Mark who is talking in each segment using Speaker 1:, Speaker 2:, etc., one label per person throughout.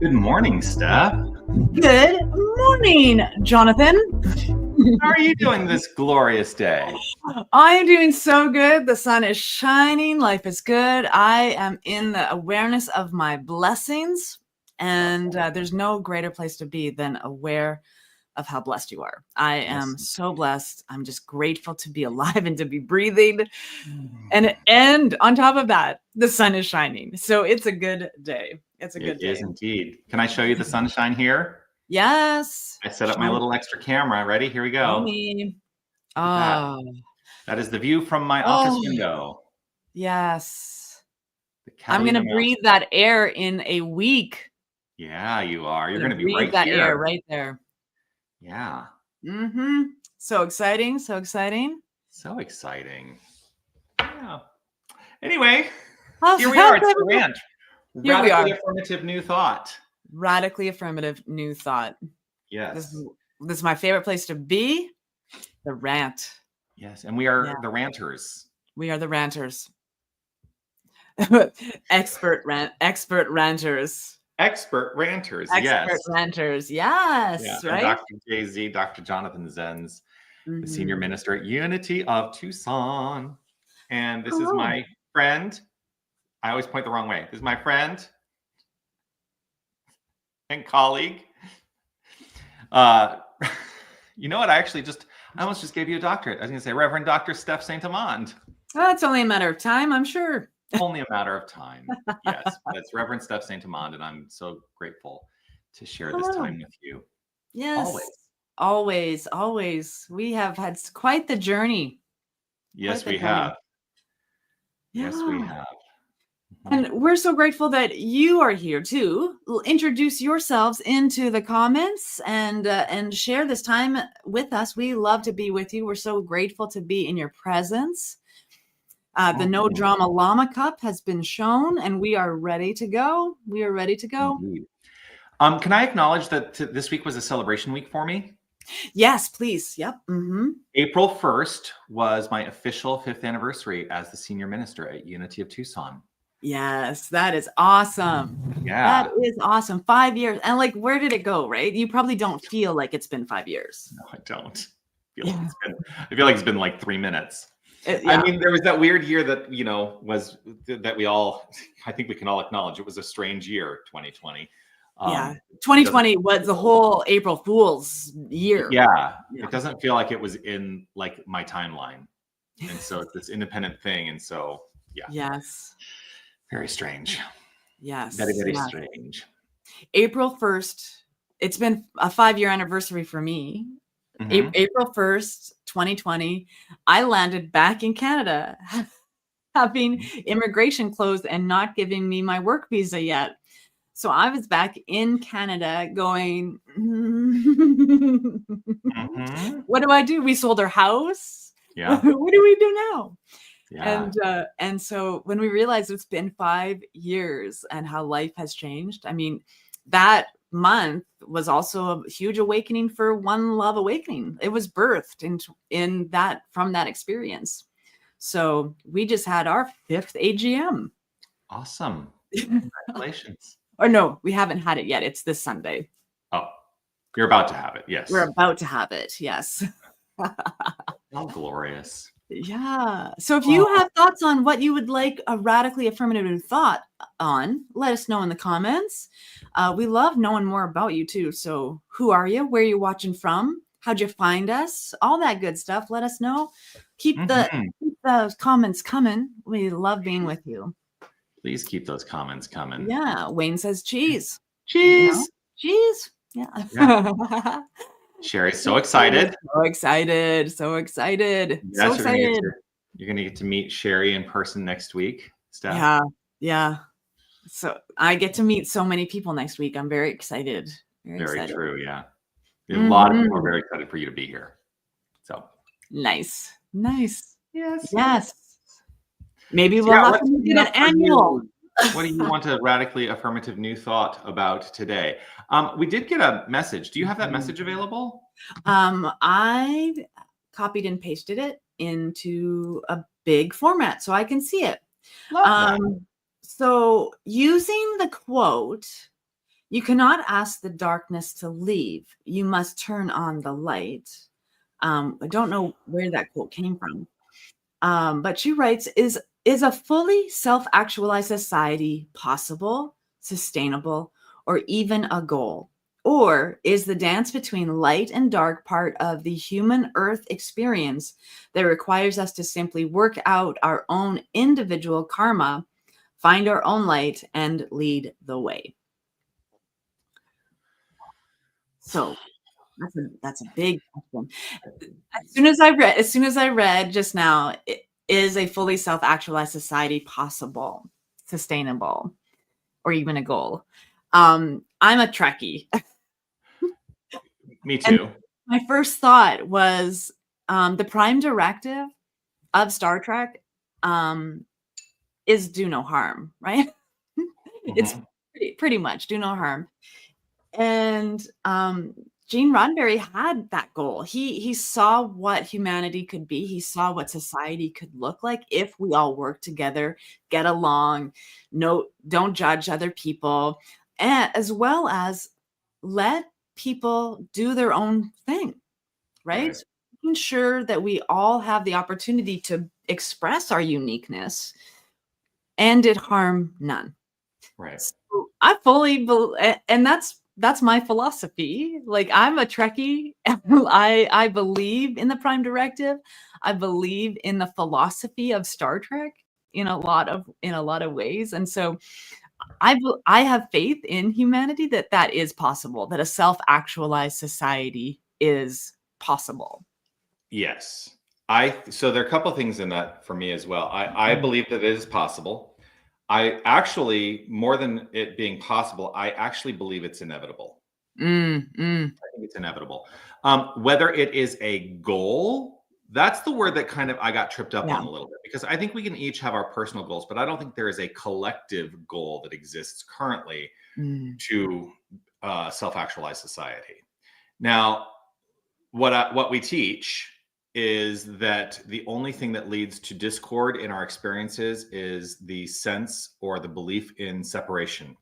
Speaker 1: Good morning, Steph.
Speaker 2: Good morning, Jonathan.
Speaker 1: How are you doing this glorious day?
Speaker 2: I am doing so good. The sun is shining. Life is good. I am in the awareness of my blessings. And there's no greater place to be than aware of how blessed you are. I am so blessed. I'm just grateful to be alive and to be breathing. And on top of that, the sun is shining. So it's a good day. It's a good day.
Speaker 1: It is indeed. Can I show you the sunshine here?
Speaker 2: Yes.
Speaker 1: I set up my little extra camera. Ready? Here we go.
Speaker 2: Oh.
Speaker 1: That is the view from my office window.
Speaker 2: Yes. I'm going to breathe that air in a week.
Speaker 1: Yeah, you are. You're going to be
Speaker 2: breathe
Speaker 1: right
Speaker 2: that
Speaker 1: here.
Speaker 2: air right there.
Speaker 1: Yeah.
Speaker 2: Mm-hmm. So exciting. So exciting.
Speaker 1: So exciting. Yeah. Anyway,
Speaker 2: How's
Speaker 1: here we are. It's the RANT.
Speaker 2: Here we are.
Speaker 1: Affirmative New Thought.
Speaker 2: Radically affirmative new thought.
Speaker 1: Yes.
Speaker 2: This is my favorite place to be. The RANT.
Speaker 1: Yes. And we are the ranters.
Speaker 2: We are the ranters. Expert ranters.
Speaker 1: Expert ranters,
Speaker 2: Expert
Speaker 1: yes.
Speaker 2: ranters, yes,
Speaker 1: yeah.
Speaker 2: right?
Speaker 1: And Dr. Jay-Z, Dr. Jonathan Zenz, the senior minister at Unity of Tucson. And this is my friend. I always point the wrong way. This is my friend and colleague. You know what? I almost just gave you a doctorate. I was going to say Reverend Dr. Steph St. Amand.
Speaker 2: Well, it's only a matter of time, I'm sure.
Speaker 1: Only a matter of time. Yes, that's Reverend Steph St. Amand, and I'm so grateful to share this time with you.
Speaker 2: Yes, always. We have had quite the journey.
Speaker 1: Yes, we have. Yes, we have.
Speaker 2: And we're so grateful that you are here too. Introduce yourselves into the comments and share this time with us. We love to be with you. We're so grateful to be in your presence. The No Drama Llama Cup has been shown, and we are ready to go. We are ready to go.
Speaker 1: Indeed. Can I acknowledge that this week was a celebration week for me?
Speaker 2: Yes, please. Yep.
Speaker 1: April 1st was my official 5th anniversary as the senior minister at Unity of Tucson.
Speaker 2: Yes, that is awesome.
Speaker 1: Yeah.
Speaker 2: That is awesome. 5 years. And where did it go, right? You probably don't feel like it's been 5 years.
Speaker 1: No, I don't. I feel like it's been like 3 minutes.
Speaker 2: Yeah.
Speaker 1: I mean, there was that weird year that, was that I think we can all acknowledge it was a strange year, 2020.
Speaker 2: 2020 was the whole April Fool's year.
Speaker 1: Yeah. It doesn't feel like it was in my timeline. And so it's this independent thing. And so, yeah.
Speaker 2: Yes.
Speaker 1: Very strange.
Speaker 2: Yes.
Speaker 1: Very, very strange.
Speaker 2: April 1st, it's been a 5-year anniversary for me. April 1st, 2020, I landed back in Canada, having immigration closed and not giving me my work visa yet. So I was back in Canada going, what do I do? We sold our house.
Speaker 1: Yeah.
Speaker 2: What do we do now?
Speaker 1: Yeah.
Speaker 2: And so when we realized it's been 5 years and how life has changed, I mean, that month was also a huge awakening for One Love Awakening. It was birthed from that experience. So we just had our 5th AGM.
Speaker 1: Awesome. Congratulations.
Speaker 2: Or no, we haven't had it yet. It's this Sunday.
Speaker 1: Oh, you're about to have it. Yes.
Speaker 2: We're about to have it. Yes.
Speaker 1: How glorious.
Speaker 2: Yeah. So if you have thoughts on what you would like a radically affirmative thought on, let us know in the comments. We love knowing more about you too. So who are you? Where are you watching from? How'd you find us? All that good stuff. Let us know. Keep the comments coming. We love being with you.
Speaker 1: Please keep those comments coming.
Speaker 2: Yeah. Wayne says cheese.
Speaker 1: Cheese.
Speaker 2: Cheese. Yeah.
Speaker 1: Sherry's so excited.
Speaker 2: So excited. So excited.
Speaker 1: Yes,
Speaker 2: so excited.
Speaker 1: You're going to get to meet Sherry in person next week, Steph.
Speaker 2: Yeah. So I get to meet so many people next week. I'm very excited.
Speaker 1: Very excited. True. Yeah. A lot of people are very excited for you to be here. So
Speaker 2: nice.
Speaker 1: Yes.
Speaker 2: Maybe we'll have to get an annual.
Speaker 1: What do you want a radically affirmative new thought about today? We did get a message. Do you have that message available?
Speaker 2: I copied and pasted it into a big format so I can see it. So using the quote, You cannot ask the darkness to leave. You must turn on the light. I don't know where that quote came from. But she writes, is a fully self-actualized society possible, sustainable, or even a goal? Or is the dance between light and dark part of the human earth experience that requires us to simply work out our own individual karma, find our own light, and lead the way? So that's a big question. As soon as I read just now, is a fully self-actualized society possible, sustainable, or even a goal? I'm a Trekkie.
Speaker 1: Me
Speaker 2: And
Speaker 1: too.
Speaker 2: my first thought was the prime directive of Star Trek is do no harm, right? It's
Speaker 1: Mhm.
Speaker 2: pretty much do no harm. And Gene Roddenberry had that goal. He saw what humanity could be. He saw what society could look like if we all work together, get along, don't judge other people, and as well as let people do their own thing, right?
Speaker 1: Right.
Speaker 2: Making sure that we all have the opportunity to express our uniqueness and did harm none.
Speaker 1: Right.
Speaker 2: So I fully and that's my philosophy. Like, I'm a Trekkie. I believe in the prime directive. I believe in the philosophy of Star Trek in a lot of ways. And so I have faith in humanity that is possible, that a self-actualized society is possible.
Speaker 1: Yes. So there are a couple of things in that for me as well. I believe that it is possible. I actually, more than it being possible, I actually believe it's inevitable.
Speaker 2: Mm, mm.
Speaker 1: I think it's inevitable. Whether it is a goal, that's the word that kind of I got tripped up
Speaker 2: Yeah.
Speaker 1: on a little bit, because I think we can each have our personal goals, but I don't think there is a collective goal that exists currently
Speaker 2: Mm.
Speaker 1: to self-actualize society. Now, what we teach is that the only thing that leads to discord in our experiences is the sense or the belief in separation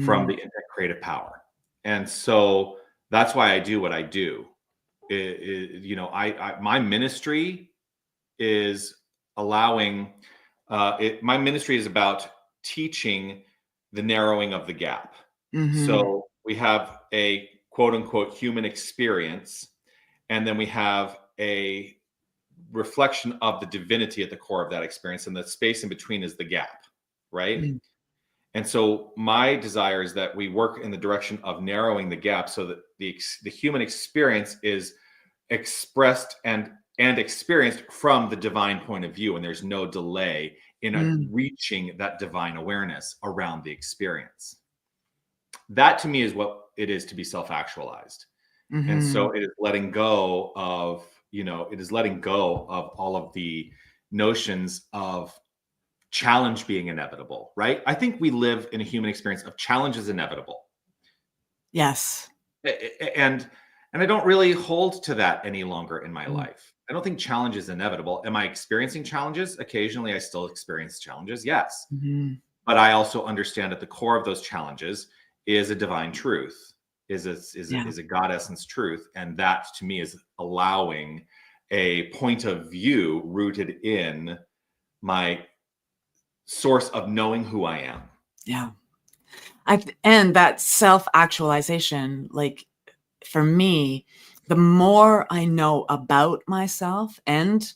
Speaker 1: from the
Speaker 2: Mhm.
Speaker 1: infinite creative power. And so that's why I do what I do. My ministry is allowing my ministry is about teaching the narrowing of the gap.
Speaker 2: Mhm.
Speaker 1: So we have a quote unquote human experience, and then we have a reflection of the divinity at the core of that experience, and the space in between is the gap, right?
Speaker 2: Mm.
Speaker 1: And so my desire is that we work in the direction of narrowing the gap so that the human experience is expressed and experienced from the divine point of view, and there's no delay in
Speaker 2: Mm.
Speaker 1: reaching that divine awareness around the experience. That to me is what it is to be self-actualized. And so
Speaker 2: Mhm.
Speaker 1: it is letting go of, all of the notions of challenge being inevitable, right? I think we live in a human experience of challenge is inevitable.
Speaker 2: Yes.
Speaker 1: And I don't really hold to that any longer in my
Speaker 2: Mm.
Speaker 1: life. I don't think challenge is inevitable. Am I experiencing challenges? Occasionally I still experience challenges, yes.
Speaker 2: Mhm.
Speaker 1: But I also understand at the core of those challenges is a divine truth,
Speaker 2: Yeah.
Speaker 1: is a God essence truth, and that to me is allowing a point of view rooted in my source of knowing who I am.
Speaker 2: Yeah. And that self-actualization, like, for me, the more I know about myself and,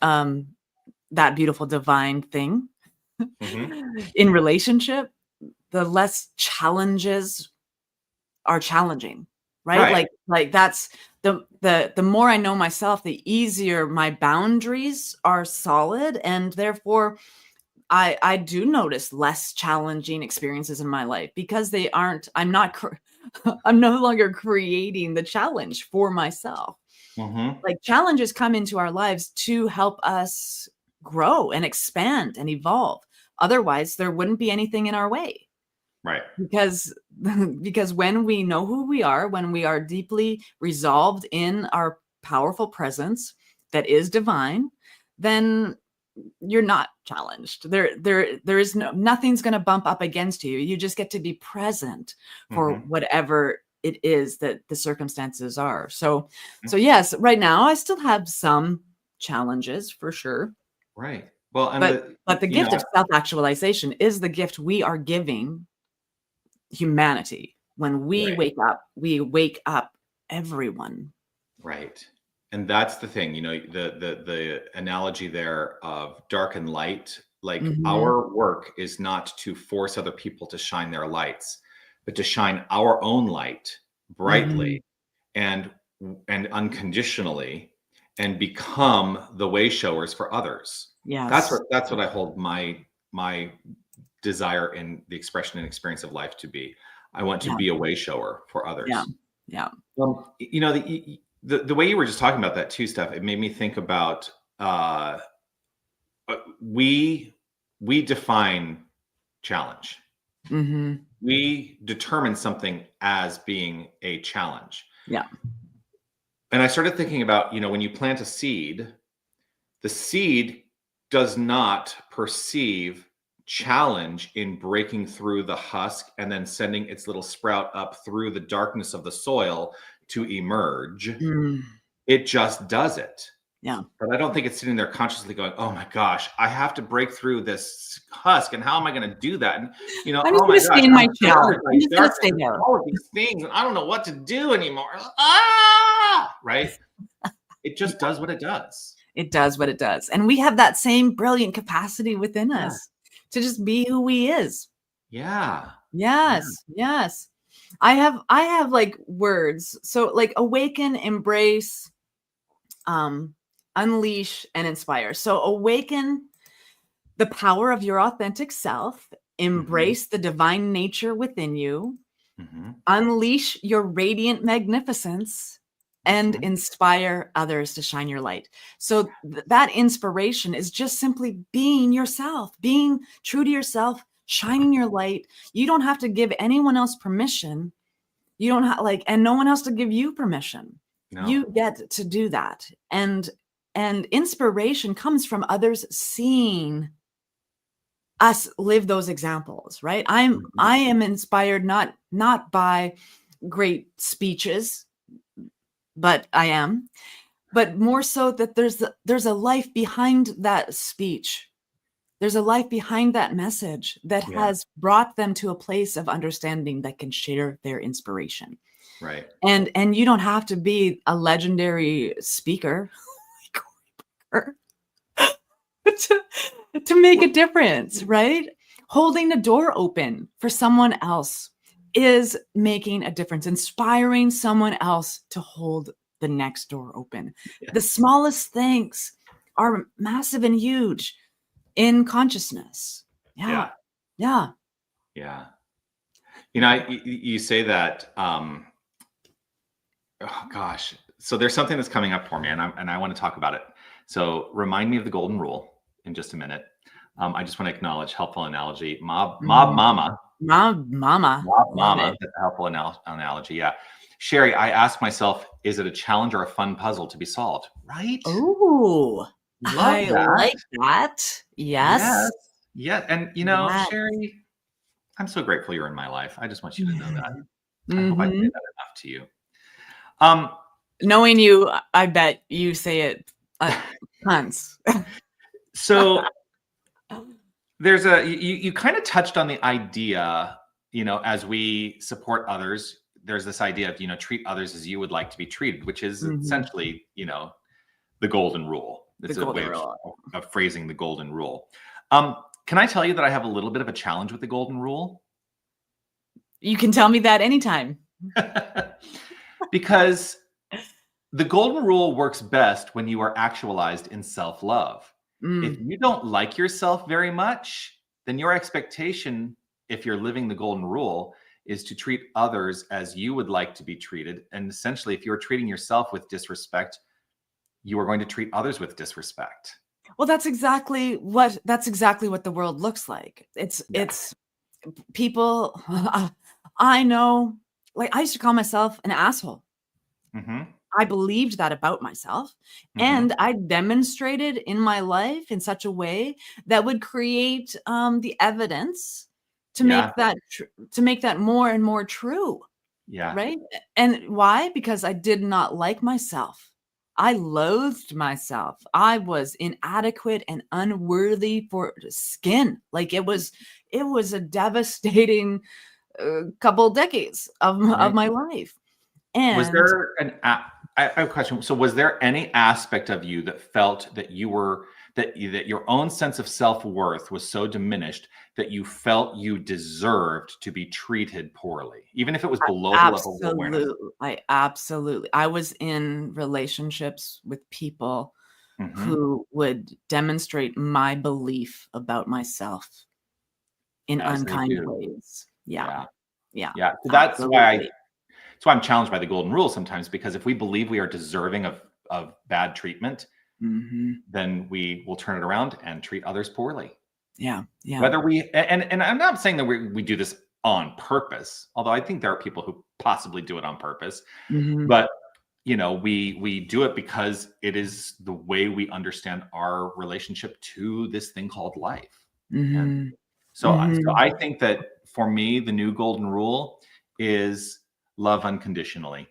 Speaker 2: um, that beautiful divine thing
Speaker 1: Mhm.
Speaker 2: in relationship, the less challenges are challenging, right?
Speaker 1: Right.
Speaker 2: Like that's the more I know myself, the easier my boundaries are solid, and therefore I do notice less challenging experiences in my life because they aren't I'm not I'm no longer creating the challenge for myself.
Speaker 1: Mhm.
Speaker 2: Like, challenges come into our lives to help us grow and expand and evolve. Otherwise, there wouldn't be anything in our way.
Speaker 1: Right.
Speaker 2: Because because when we know who we are, when we are deeply resolved in our powerful presence that is divine, then you're not challenged. There is nothing's going to bump up against you. You just get to be present for whatever it is that the circumstances are. So yes, right now I still have some challenges for sure.
Speaker 1: Right. Well, and
Speaker 2: but the gift of self-actualization is the gift we are giving humanity. When we wake up everyone.
Speaker 1: Right. And that's the thing, the analogy there of dark and light, like our work is not to force other people to shine their lights, but to shine our own light brightly and unconditionally, and become the way showers for others.
Speaker 2: Yes.
Speaker 1: That's what I hold my desire in the expression and experience of life to be. I want to be a way shower for others.
Speaker 2: Yeah.
Speaker 1: The way you were just talking about that too, Steph, it made me think about we define challenge. We determine something as being a challenge.
Speaker 2: Yeah.
Speaker 1: And I started thinking about, when you plant a seed, the seed does not perceive challenge in breaking through the husk and then sending its little sprout up through the darkness of the soil to emerge. It just does it.
Speaker 2: Yeah.
Speaker 1: But I don't think it's sitting there consciously going, oh my gosh, I have to break through this husk, and how am I going to do that? And
Speaker 2: I'm just going to stay in my shell. I'm just going to stay there.
Speaker 1: All of these things, and I don't know what to do anymore. Right? It just does what it does.
Speaker 2: It does what it does. And we have that same brilliant capacity within us to just be who we is.
Speaker 1: Yeah.
Speaker 2: Yes. I have like words. So like awaken, embrace, unleash, and inspire. So awaken the power of your authentic self, embrace the divine nature within you, unleash your radiant magnificence, and inspire others to shine your light. So that inspiration is just simply being yourself, being true to yourself, shining your light. You don't have to give anyone else permission. You don't have and no one else to give you permission. No. You get to do that. And inspiration comes from others seeing us live those examples, right? I am inspired not by great speeches, but more so that there's a life behind that speech. There's a life behind that message that has brought them to a place of understanding that can share their inspiration.
Speaker 1: Right.
Speaker 2: And you don't have to be a legendary speaker to make a difference, right? Holding the door open for someone else is making a difference, inspiring someone else to hold the next door open. Yeah. The smallest things are massive and huge in consciousness. Yeah.
Speaker 1: You say that, oh gosh. So there's something that's coming up for me, and I want to talk about it. So remind me of the golden rule in just a minute. I just want to acknowledge helpful analogy. Mob mama.
Speaker 2: Mob mama.
Speaker 1: That's a helpful analogy. Yeah. Sherry, I ask myself, is it a challenge or a fun puzzle to be solved? Right?
Speaker 2: Oh, I like that. Yes.
Speaker 1: Yeah. And Sherry, I'm so grateful you're in my life. I just want you to know that. I hope I say that enough to you.
Speaker 2: Knowing you, I bet you say it tons.
Speaker 1: So there's you kind of touched on the idea, as we support others, there's this idea of, treat others as you would like to be treated, which is essentially, the golden rule. It's a way of phrasing the golden rule. Can I tell you that I have a little bit of a challenge with the golden rule?
Speaker 2: You can tell me that anytime.
Speaker 1: Because the golden rule works best when you are actualized in self-love. If you don't like yourself very much, then your expectation, if you're living the golden rule, is to treat others as you would like to be treated. And essentially, if you're treating yourself with disrespect, you are going to treat others with disrespect.
Speaker 2: Well, that's exactly what the world looks like. It's people. I know, I used to call myself an asshole. I believed that about myself,
Speaker 1: Hmm.
Speaker 2: and I demonstrated in my life in such a way that would create the evidence to
Speaker 1: Yeah.
Speaker 2: make that to make that more and more true,
Speaker 1: Yeah.
Speaker 2: right? And why? Because I did not like myself. I loathed myself. I was inadequate and unworthy for skin. Like it was a devastating couple decades of
Speaker 1: Right.
Speaker 2: my life.
Speaker 1: Was
Speaker 2: And
Speaker 1: there I have a question. So was there any aspect of you that felt that you were that your own sense of self-worth was so diminished that you felt you deserved to be treated poorly, even if it was below the level of awareness?
Speaker 2: absolutely. I was in relationships with people
Speaker 1: Hmm.
Speaker 2: who would demonstrate my belief about myself in
Speaker 1: As they
Speaker 2: unkind
Speaker 1: do.
Speaker 2: ways. Yeah,
Speaker 1: Yeah.
Speaker 2: yeah,
Speaker 1: Yeah. So
Speaker 2: absolutely.
Speaker 1: that's why I'm challenged by the golden rule sometimes, because if we believe we are deserving of bad treatment,
Speaker 2: Mhm.
Speaker 1: then we will turn it around and treat others poorly.
Speaker 2: Yeah, yeah.
Speaker 1: Whether we and I'm not saying that we do this on purpose, although I think there are people who possibly do it on purpose.
Speaker 2: Mhm,
Speaker 1: But we do it because it is the way we understand our relationship to this thing called life. And
Speaker 2: mhm,
Speaker 1: so
Speaker 2: mhm.
Speaker 1: I think that for me, the new golden rule is love unconditionally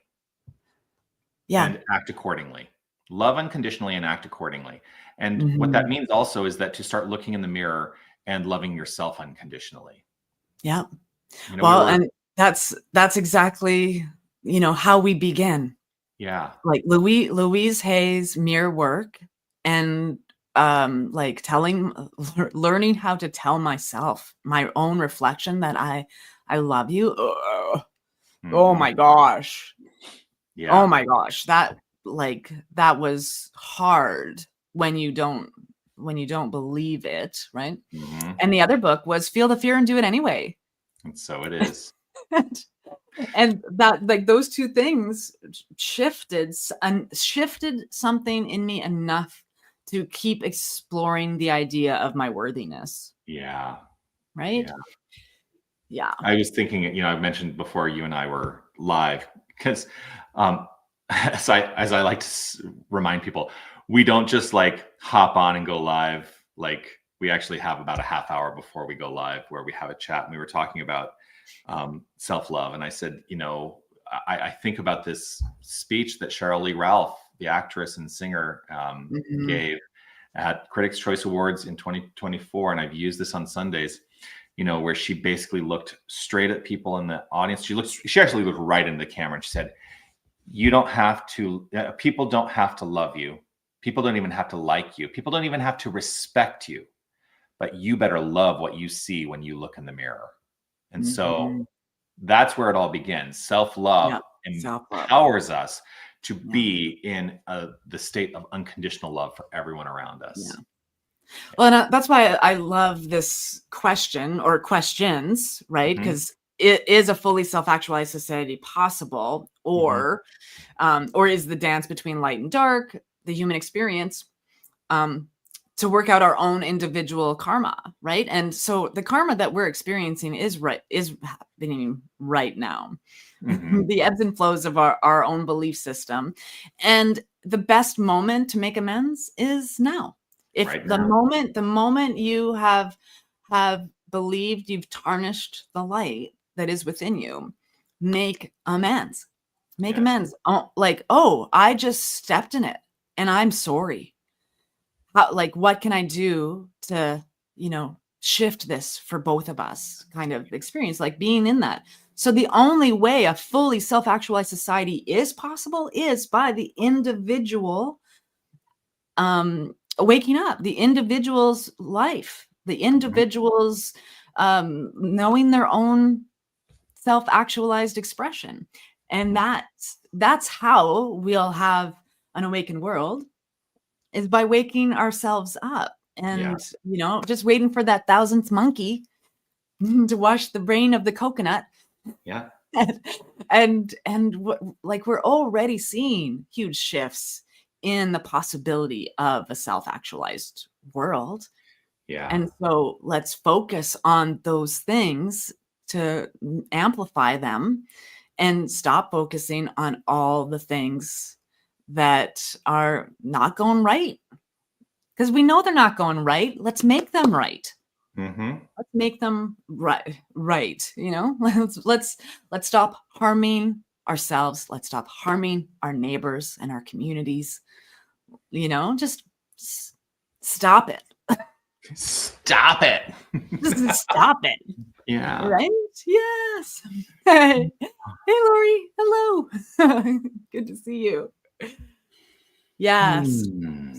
Speaker 2: Yeah.
Speaker 1: and act accordingly. Love unconditionally and act accordingly. And what that
Speaker 2: Mhm.
Speaker 1: means also is that to start looking in the mirror and loving yourself unconditionally.
Speaker 2: Yeah.
Speaker 1: We
Speaker 2: Well,
Speaker 1: were,
Speaker 2: and that's exactly, how we begin.
Speaker 1: yeah,
Speaker 2: Like Louise Hay's mirror work and, like learning how to tell myself, my own reflection that I love you. Ugh. Oh
Speaker 1: hmm,
Speaker 2: my gosh. Oh
Speaker 1: yeah,
Speaker 2: my gosh. That was hard when you don't believe it, right?
Speaker 1: hmm,
Speaker 2: And the other book was Feel the Fear and Do It Anyway.
Speaker 1: and so it is.
Speaker 2: And that, like, those 2 things shifted something in me enough to keep exploring the idea of my worthiness,
Speaker 1: Yeah,
Speaker 2: right?
Speaker 1: yeah.
Speaker 2: Yeah.
Speaker 1: I was thinking, I mentioned before you and I were live because, as I like to remind people, we don't just like hop on and go live. Like we actually have about a half hour before we go live where we have a chat, and we were talking about self love. And I said, I think about this speech that Cheryl Lee Ralph, the actress and singer,
Speaker 2: Mhm.
Speaker 1: gave at Critics' Choice Awards in 2024, and I've used this on Sundays. Where she basically looked straight at people in the audience. She actually looked right into the camera and she said, "You don't have to. People don't have to love you. People don't even have to like you. People don't even have to respect you. But you better love what you see when you look in the mirror." And so
Speaker 2: Mhm.
Speaker 1: that's where it all begins. Self-love
Speaker 2: Yep. Self-love.
Speaker 1: empowers us to
Speaker 2: Yeah.
Speaker 1: be in the state of unconditional love for everyone around
Speaker 2: Yeah.
Speaker 1: us.
Speaker 2: Well, and, that's why I love this question or questions, right?
Speaker 1: Hmm.
Speaker 2: Because it is a fully self-actualized society possible,
Speaker 1: Hmm.
Speaker 2: or is the dance between light and dark, the human experience, um, to work out our own individual karma, right? And so the karma that we're experiencing is happening right now.
Speaker 1: Hmm.
Speaker 2: The ebbs and flows of our own belief system. And the best moment to make amends is now. If
Speaker 1: Right
Speaker 2: the
Speaker 1: now.
Speaker 2: moment you have believed you've tarnished the light that is within you, make amends. Make
Speaker 1: Yes.
Speaker 2: amends. Oh, like, oh, I just stepped in it and I'm sorry. What can I do to, shift this for both of us kind of experience, like being in that. So the only way a fully self-actualized society is possible is by the individual waking up, the individual's life, the
Speaker 1: Mhm.
Speaker 2: individual's knowing their own self-actualized expression. And that's how we'll have an awakened world, is by waking ourselves up
Speaker 1: Yeah.
Speaker 2: and, just waiting for that thousandth monkey to wash the brain of the coconut.
Speaker 1: Yeah.
Speaker 2: Like, we're already seeing huge shifts in the possibility of a self-actualized world.
Speaker 1: Yeah.
Speaker 2: And so let's focus on those things to amplify them and stop focusing on all the things. that are not going right. Because we know they're not going right. Let's make them right. Let's make them right. You know, let's stop harming ourselves. Let's stop harming our neighbors and our communities. You know, just stop it.
Speaker 1: Stop it.
Speaker 2: Just stop it.
Speaker 1: Yeah.
Speaker 2: Right? Yes. Hey, Lori. Hello. Good to see you. Yes.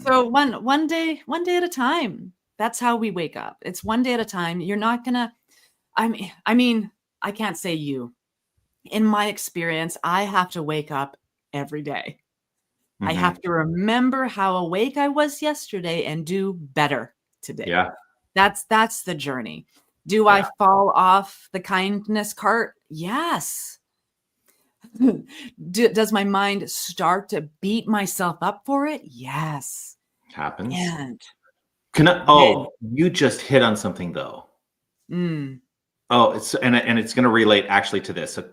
Speaker 2: So one day at a time. That's how we wake up. It's one day at a time. You're not gonna, I mean, I can't say you. In my experience, I have to wake up every day. I have to remember how awake I was yesterday and do better today.
Speaker 1: Yeah.
Speaker 2: That's the journey. Do I fall off the kindness cart? Yes. Does my mind start to beat myself up for it? Yes.
Speaker 1: Happens.
Speaker 2: And
Speaker 1: you just hit on something though. Oh, it's going to relate actually to this. So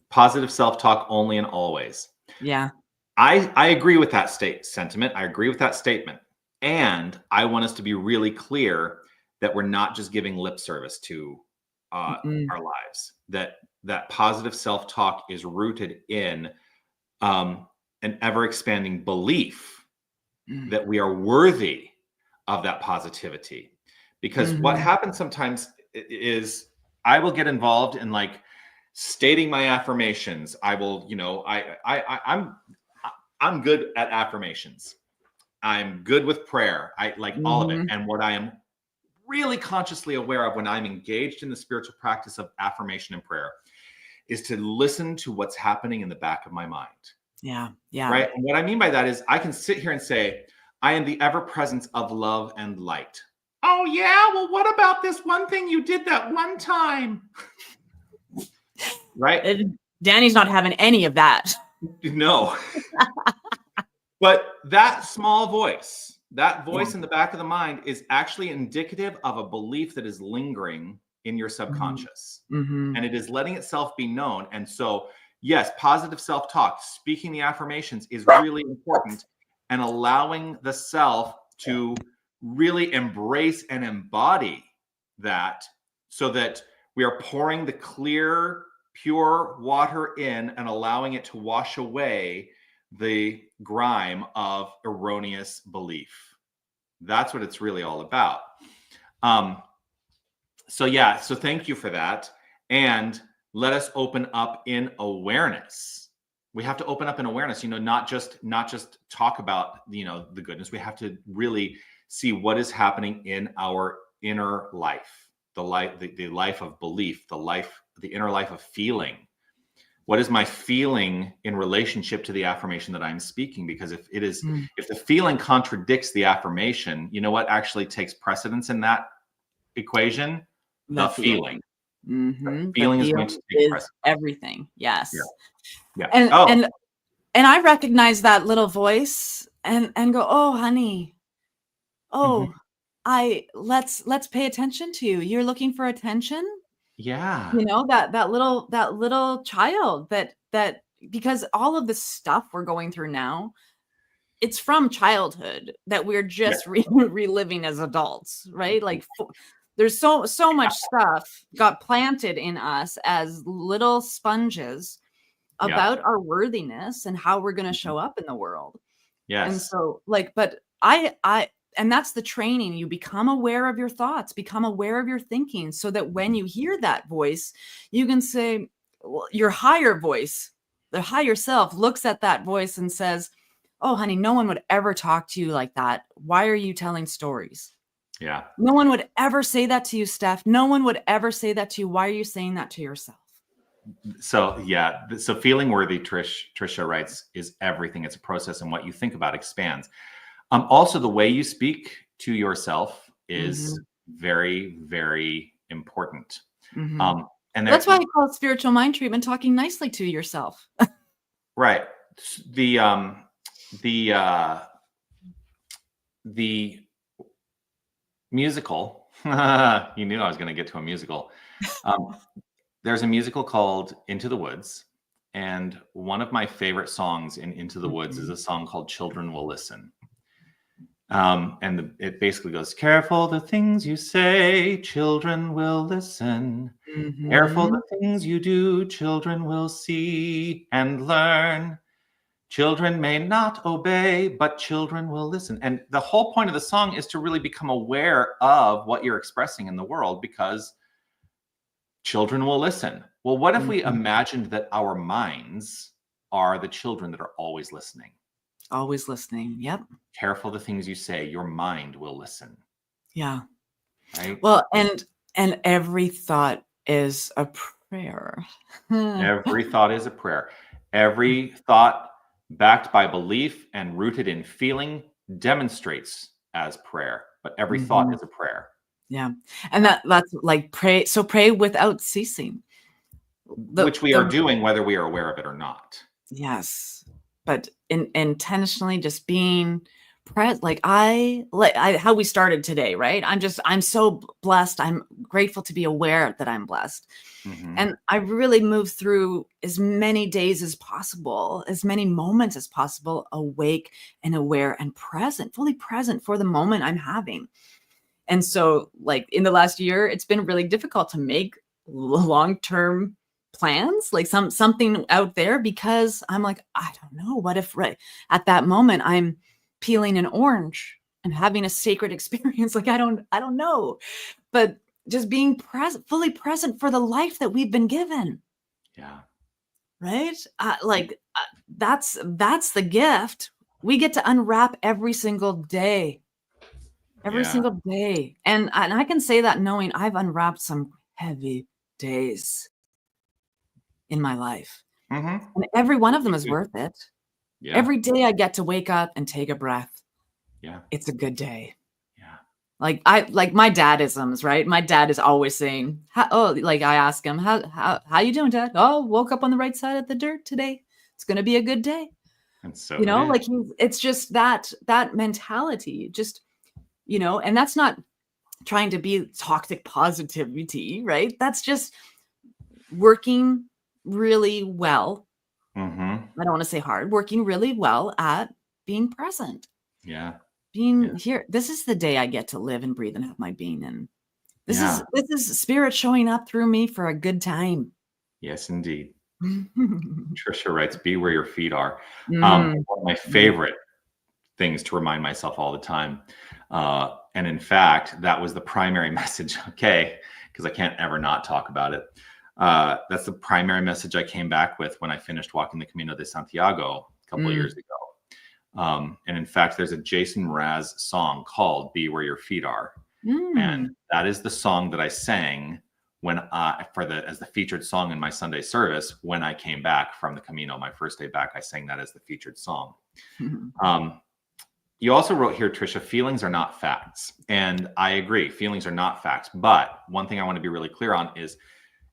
Speaker 1: positive self-talk only and always.
Speaker 2: Yeah.
Speaker 1: I agree with that sentiment. I agree with that statement. And I want us to be really clear that we're not just giving lip service to our lives, that positive self-talk is rooted in an ever-expanding belief that we are worthy of that positivity. Because what happens sometimes is I will get involved in like stating my affirmations. I will, you know, I'm good at affirmations. I'm good with prayer. I like all of it. And what I am really consciously aware of when I'm engaged in the spiritual practice of affirmation and prayer is to listen to what's happening in the back of my mind.
Speaker 2: Yeah. Yeah.
Speaker 1: Right. And what I mean by that is I can sit here and say, I am the ever presence of love and light. Oh, yeah. Well, what about this one thing you did that one time? Right.
Speaker 2: Danny's not having any of that.
Speaker 1: No. But that small voice, that voice in the back of the mind is actually indicative of a belief that is lingering in your subconscious. And it is letting itself be known. And so, yes, positive self-talk, speaking the affirmations is really important, and allowing the self to really embrace and embody that so that we are pouring the clear, pure water in and allowing it to wash away the grime of erroneous belief. That's what it's really all about. So thank you for that. And let us open up in awareness. We have to open up in awareness, you know, not just talk about, you know, the goodness. We have to really see what is happening in our inner life, the life of belief, the inner life of feeling. What is my feeling in relationship to the affirmation that I'm speaking? Because if the feeling contradicts the affirmation, you know what actually takes precedence in that equation? The feeling. The feeling is going to take precedence.
Speaker 2: Everything. Yes.
Speaker 1: Yeah.
Speaker 2: And I recognize that little voice and go, oh, honey. Oh, let's pay attention to you. You're looking for attention?
Speaker 1: Yeah.
Speaker 2: You know, that little child that because all of the stuff we're going through now, it's from childhood that we're just reliving as adults, right? Like there's so much stuff got planted in us as little sponges about our worthiness and how we're going to show up in the world.
Speaker 1: Yes.
Speaker 2: And so but and that's the training. You become aware of your thoughts, become aware of your thinking, so that when you hear that voice, you can say, well, your higher voice, the higher self looks at that voice and says, oh, honey, no one would ever talk to you like that. Why are you telling stories?
Speaker 1: Yeah.
Speaker 2: No one would ever say that to you, Steph. No one would ever say that to you. Why are you saying that to yourself?
Speaker 1: So, so feeling worthy, Trisha writes, is everything. It's a process, and what you think about expands. Also, the way you speak to yourself is very, very important. And
Speaker 2: that's why I call it spiritual mind treatment, talking nicely to yourself.
Speaker 1: Right. The musical, you knew I was going to get to a musical. There's a musical called Into the Woods, And one of my favorite songs in Into the Woods is a song called Children Will Listen. It basically goes, careful the things you say, children will listen. Careful the things you do, children will see and learn. Children may not obey, but children will listen. And the whole point of the song is to really become aware of what you're expressing in the world, because children will listen. Well, what if we imagined that our minds are the children that are always listening?
Speaker 2: Always listening. Yep.
Speaker 1: Careful the things you say, your mind will listen.
Speaker 2: Yeah.
Speaker 1: Right?
Speaker 2: Well, and every thought is a prayer.
Speaker 1: Every thought is a prayer. Every thought backed by belief and rooted in feeling demonstrates as prayer, but every thought is a prayer.
Speaker 2: Yeah. And that's like pray. So pray without ceasing.
Speaker 1: Which we are doing whether we are aware of it or not.
Speaker 2: Yes. But intentionally just being present, like how we started today, right? I'm so blessed. I'm grateful to be aware that I'm blessed. And I really move through as many days as possible, as many moments as possible, awake and aware and present, fully present for the moment I'm having. And so like in the last year, it's been really difficult to make long-term plans, like something out there, because I'm like, I don't know, what if right at that moment I'm peeling an orange and having a sacred experience? Like, I don't know, but just being present, fully present for the life that we've been given.
Speaker 1: Yeah.
Speaker 2: Right. That's the gift we get to unwrap every single day. Every single day. And I can say that knowing I've unwrapped some heavy days in my life. And every one of them is worth it.
Speaker 1: Yeah.
Speaker 2: Every day I get to wake up and take a breath.
Speaker 1: Yeah.
Speaker 2: It's a good day.
Speaker 1: Yeah.
Speaker 2: Like my dadisms, right? My dad is always saying, like I ask him, how you doing, Dad? Oh, woke up on the right side of the dirt today. It's going to be a good day.
Speaker 1: And so,
Speaker 2: like it's just that mentality, just, and that's not trying to be toxic positivity, right? That's just working really well. I don't want to say hard, working really well at being present.
Speaker 1: Yeah.
Speaker 2: Being here. This is the day I get to live and breathe and have my being in. This is spirit showing up through me for a good time.
Speaker 1: Yes, indeed. Trisha writes, be where your feet are. One of my favorite things to remind myself all the time. And in fact, that was the primary message. Okay. Because I can't ever not talk about it. That's the primary message I came back with when I finished walking the Camino de Santiago a couple of years ago. And in fact, there's a Jason Mraz song called Be Where Your Feet Are. And that is the song that I sang when as the featured song in my Sunday service when I came back from the Camino. My first day back, I sang that as the featured song. You also wrote here, Trisha, feelings are not facts. And I agree, feelings are not facts. But one thing I want to be really clear on is,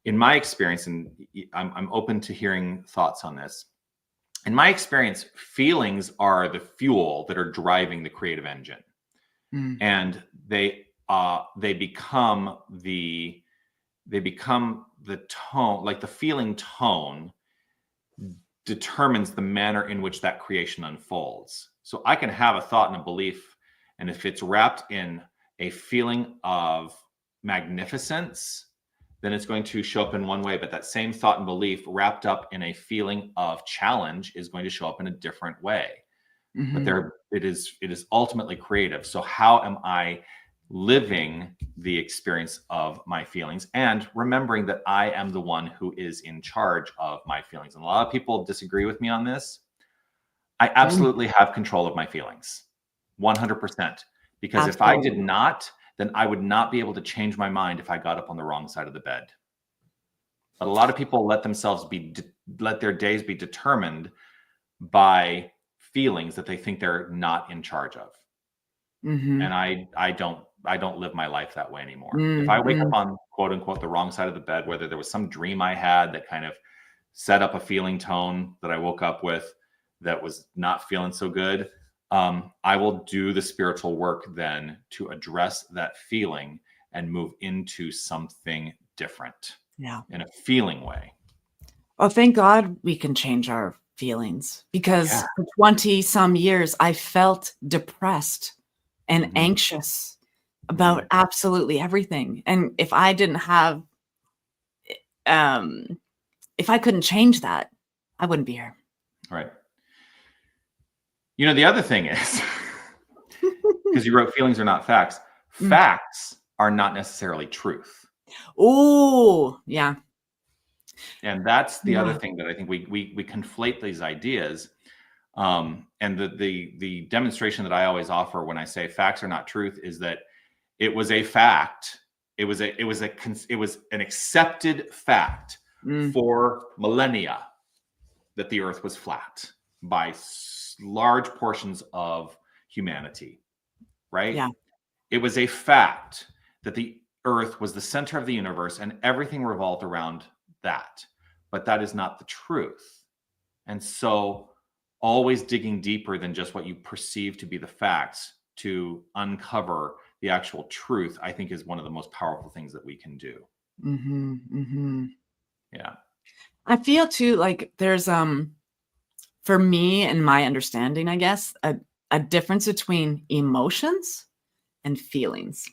Speaker 1: in my experience, and I'm open to hearing thoughts on this. In my experience, feelings are the fuel that are driving the creative engine. And they become the tone, like the feeling tone determines the manner in which that creation unfolds. So I can have a thought and a belief, and if it's wrapped in a feeling of magnificence, then it's going to show up in one way. But that same thought and belief wrapped up in a feeling of challenge is going to show up in a different way. But it is ultimately creative. So how am I living the experience of my feelings and remembering that I am the one who is in charge of my feelings? And a lot of people disagree with me on this. I absolutely have control of my feelings, 100%. Because if I did not, then I would not be able to change my mind if I got up on the wrong side of the bed. But a lot of people let their days be determined by feelings that they think they're not in charge of. And I don't live my life that way anymore. If I wake up on quote unquote the wrong side of the bed, whether there was some dream I had that kind of set up a feeling tone that I woke up with that was not feeling so good, I will do the spiritual work then to address that feeling and move into something different in a feeling way.
Speaker 2: Oh, thank God we can change our feelings, because
Speaker 1: Yeah.
Speaker 2: for 20 some years I felt depressed and
Speaker 1: Mhm.
Speaker 2: anxious about
Speaker 1: Mhm.
Speaker 2: absolutely everything. And if I didn't have, um, if I couldn't change that, I wouldn't be here.
Speaker 1: Right. The other thing is, because you wrote feelings are not facts.
Speaker 2: Mm.
Speaker 1: Facts are not necessarily truth.
Speaker 2: Oh, yeah.
Speaker 1: And that's the other
Speaker 2: Yeah.
Speaker 1: thing that I think we conflate these ideas. And the demonstration that I always offer when I say facts are not truth is that it was a fact. It was an accepted fact
Speaker 2: Mm.
Speaker 1: for millennia that the earth was flat by large portions of humanity, right?
Speaker 2: Yeah.
Speaker 1: It was a fact that the earth was the center of the universe and everything revolved around that. But that is not the truth. And so, always digging deeper than just what you perceive to be the facts to uncover the actual truth, I think is one of the most powerful things that we can do.
Speaker 2: Mm-hmm. Mm-hmm.
Speaker 1: Yeah.
Speaker 2: I feel too like there's for me and my understanding, I guess, a difference between emotions and feelings.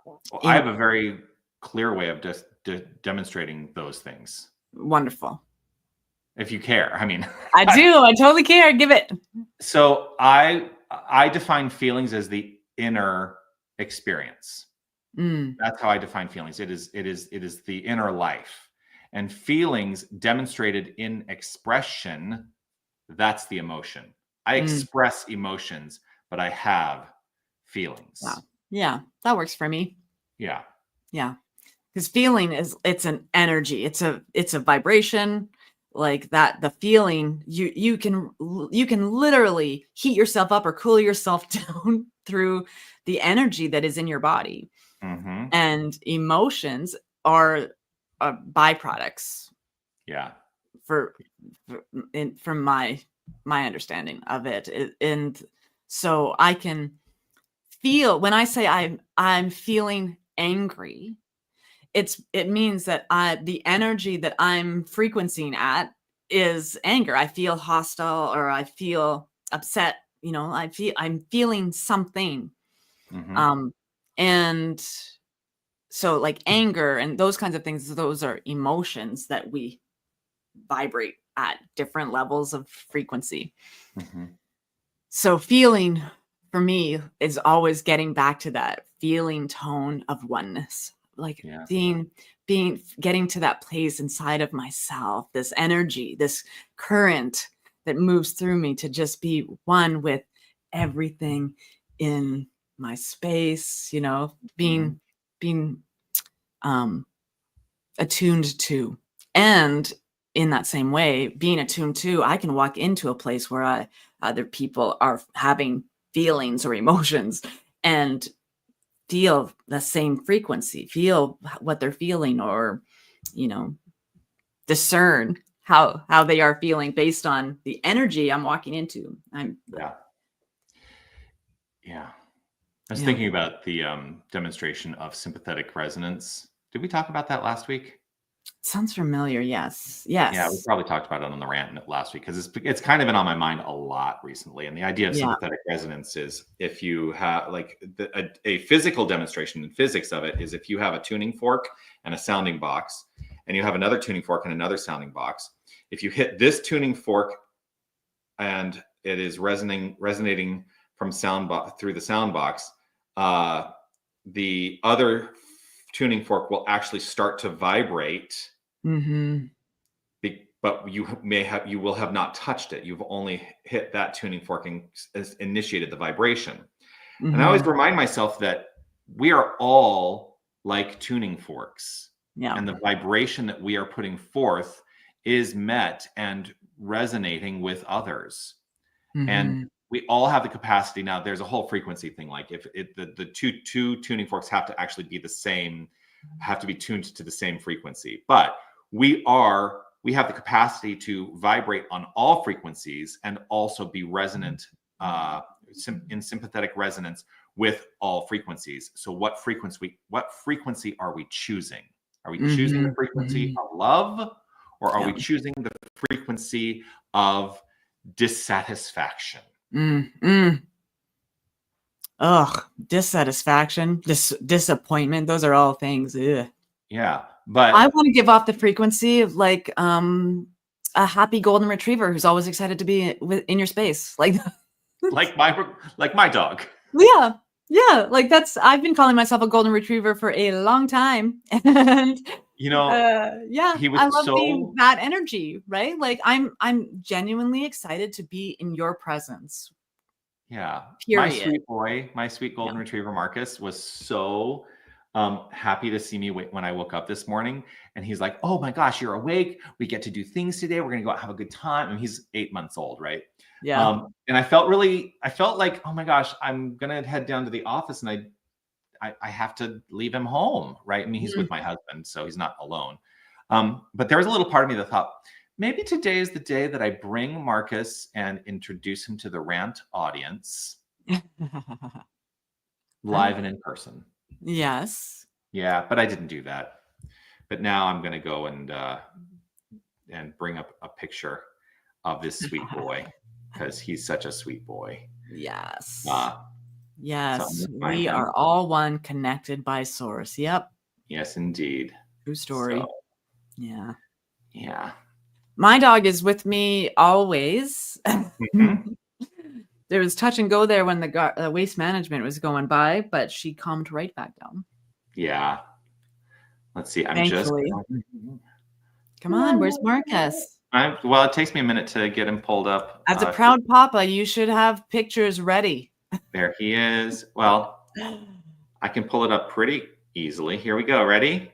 Speaker 1: Well, I
Speaker 2: Em
Speaker 1: have a very clear way of just demonstrating those things,
Speaker 2: Wonderful.
Speaker 1: if you care. I mean,
Speaker 2: I do. I totally care. Give it.
Speaker 1: so I define feelings as the inner experience.
Speaker 2: Mm,
Speaker 1: That's how I define feelings. It is the inner life. And feelings demonstrated in expression, that's the emotion. I
Speaker 2: mm.
Speaker 1: express emotions, but I have feelings.
Speaker 2: Wow. Yeah, that works for me.
Speaker 1: Yeah.
Speaker 2: Yeah, because feeling it's an energy. It's a vibration like that. The feeling you can literally heat yourself up or cool yourself down through the energy that is in your body.
Speaker 1: Hmm.
Speaker 2: And emotions are byproducts
Speaker 1: Yeah.
Speaker 2: for, from my understanding of it. And so I can feel when I say I'm feeling angry, it means that the energy that I'm frequencing at is anger. I feel hostile or I feel upset. I'm feeling something.
Speaker 1: Hmm.
Speaker 2: Um, and so like anger and those kinds of things, those are emotions that we vibrate at different levels of frequency.
Speaker 1: Hmm.
Speaker 2: So feeling for me is always getting back to that feeling tone of oneness, like
Speaker 1: Yeah.
Speaker 2: getting to that place inside of myself, this energy, this current that moves through me to just be one with everything in my space,
Speaker 1: Hmm.
Speaker 2: being um attuned to. And in that same way, being attuned to, I can walk into a place where other people are having feelings or emotions and feel the same frequency, feel what they're feeling, or, you know, discern how they are feeling based on the energy I'm walking into.
Speaker 1: Yeah. Yeah. I was
Speaker 2: Yeah.
Speaker 1: thinking about the demonstration of sympathetic resonance. Did we talk about that last week?
Speaker 2: Sounds familiar. Yes.
Speaker 1: Yeah, we
Speaker 2: Yes.
Speaker 1: probably talked about it on the rant last week because it's kind of been on my mind a lot recently. And the idea of
Speaker 2: Yeah.
Speaker 1: sympathetic resonance is if you have like a physical demonstration in physics of it is if you have a tuning fork and a sounding box, and you have another tuning fork and another sounding box. If you hit this tuning fork and it is resonating from through the sound box, uh, the other tuning fork will actually start to vibrate,
Speaker 2: Mm-hmm.
Speaker 1: but you will have not touched it. You've only hit that tuning fork and initiated the vibration. And I always
Speaker 2: Mm-hmm.
Speaker 1: remind myself that we are all like tuning forks,
Speaker 2: Yeah.
Speaker 1: and the vibration that we are putting forth is met and resonating with others. And
Speaker 2: Mm-hmm.
Speaker 1: we all have the capacity. Now there's a whole frequency thing, like if the two tuning forks have to actually be the same, have to be tuned to the same frequency, but we have the capacity to vibrate on all frequencies and also be resonant in sympathetic resonance with all frequencies. So what frequency are we choosing? Are we choosing
Speaker 2: Mm-hmm.
Speaker 1: the frequency
Speaker 2: Mm-hmm.
Speaker 1: of love, or are we choosing the frequency of dissatisfaction?
Speaker 2: Ugh, dissatisfaction, disappointment. Those are all things. Ugh.
Speaker 1: Yeah, but
Speaker 2: I want to give off the frequency of like a happy golden retriever who's always excited to be in your space. Like
Speaker 1: my dog.
Speaker 2: Yeah. Like I've been calling myself a golden retriever for a long time, and
Speaker 1: he was
Speaker 2: I love being that energy, right? Like I'm genuinely excited to be in your presence.
Speaker 1: Yeah.
Speaker 2: Period.
Speaker 1: My sweet golden retriever Marcus was so happy to see me when I woke up this morning, and he's like, "Oh my gosh, you're awake. We get to do things today. We're gonna go out, have a good time." And he's 8 months old, right?
Speaker 2: Yeah.
Speaker 1: And I felt like, oh my gosh, I'm gonna head down to the office, and I have to leave him home, right? I mean, he's with my husband, so he's not alone. But there was a little part of me that thought, maybe today is the day that I bring Marcus and introduce him to the RANT audience live and in person.
Speaker 2: Yes.
Speaker 1: Yeah, but I didn't do that. But now I'm going to go and bring up a picture of this sweet boy, because he's such a sweet boy.
Speaker 2: Yes.
Speaker 1: Yes.
Speaker 2: So we are all one, connected by source. Yep.
Speaker 1: Yes, indeed.
Speaker 2: True story.
Speaker 1: So,
Speaker 2: yeah. My dog is with me always. There was touch and go there when the waste management was going by, but she calmed right back down.
Speaker 1: Yeah. Let's see.
Speaker 2: Thankfully. Come on, where's Marcus?
Speaker 1: Well, it takes me a minute to get him pulled up.
Speaker 2: As a proud papa, you should have pictures ready.
Speaker 1: There he is. Well, I can pull it up pretty easily. Here we go. Ready?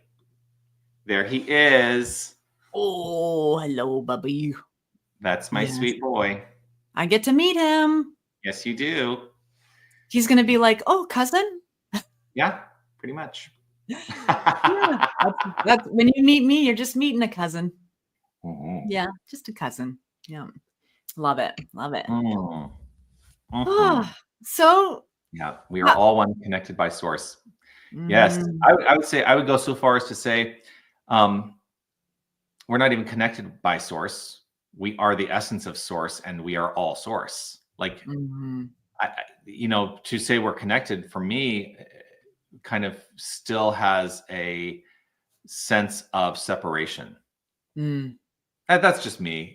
Speaker 1: There he is.
Speaker 2: Oh, hello, Bubby.
Speaker 1: That's my sweet boy.
Speaker 2: I get to meet him.
Speaker 1: Yes, you do.
Speaker 2: He's going to be like, oh, cousin?
Speaker 1: Yeah, pretty much.
Speaker 2: That's when you meet me, you're just meeting a cousin.
Speaker 1: Mm-hmm.
Speaker 2: Yeah, just a cousin. Yeah. Love it. So
Speaker 1: yeah, we are all one, connected by source. Yes, I would say, I would go so far as to say, we're not even connected by source. We are the essence of source, and we are all source. Like, to say we're connected, for me, kind of still has a sense of separation. That's just me,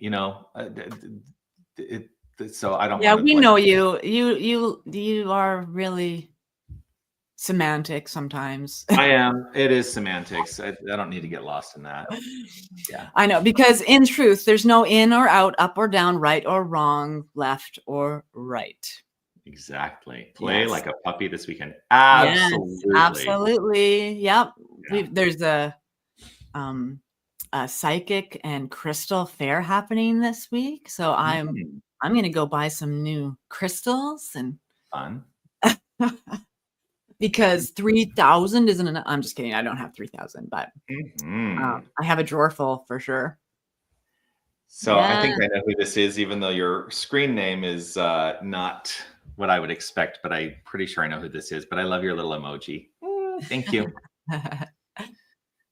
Speaker 1: so I don't.
Speaker 2: Yeah, we know you. You are really semantic sometimes.
Speaker 1: I am. It is semantics. I don't need to get lost in that. Yeah,
Speaker 2: I know, because in truth, there's no in or out, up or down, right or wrong, left or right.
Speaker 1: Exactly. Play like a puppy this weekend. Absolutely.
Speaker 2: Yes, absolutely. Yep. Yeah. There's a psychic and crystal fair happening this week, so I'm going to go buy some new crystals and
Speaker 1: fun.
Speaker 2: Because 3,000 isn't enough. I'm just kidding. I don't have 3,000, but I have a drawer full for sure.
Speaker 1: So I think I know who this is, even though your screen name is not what I would expect, but I'm pretty sure I know who this is. But I love your little emoji. Thank you.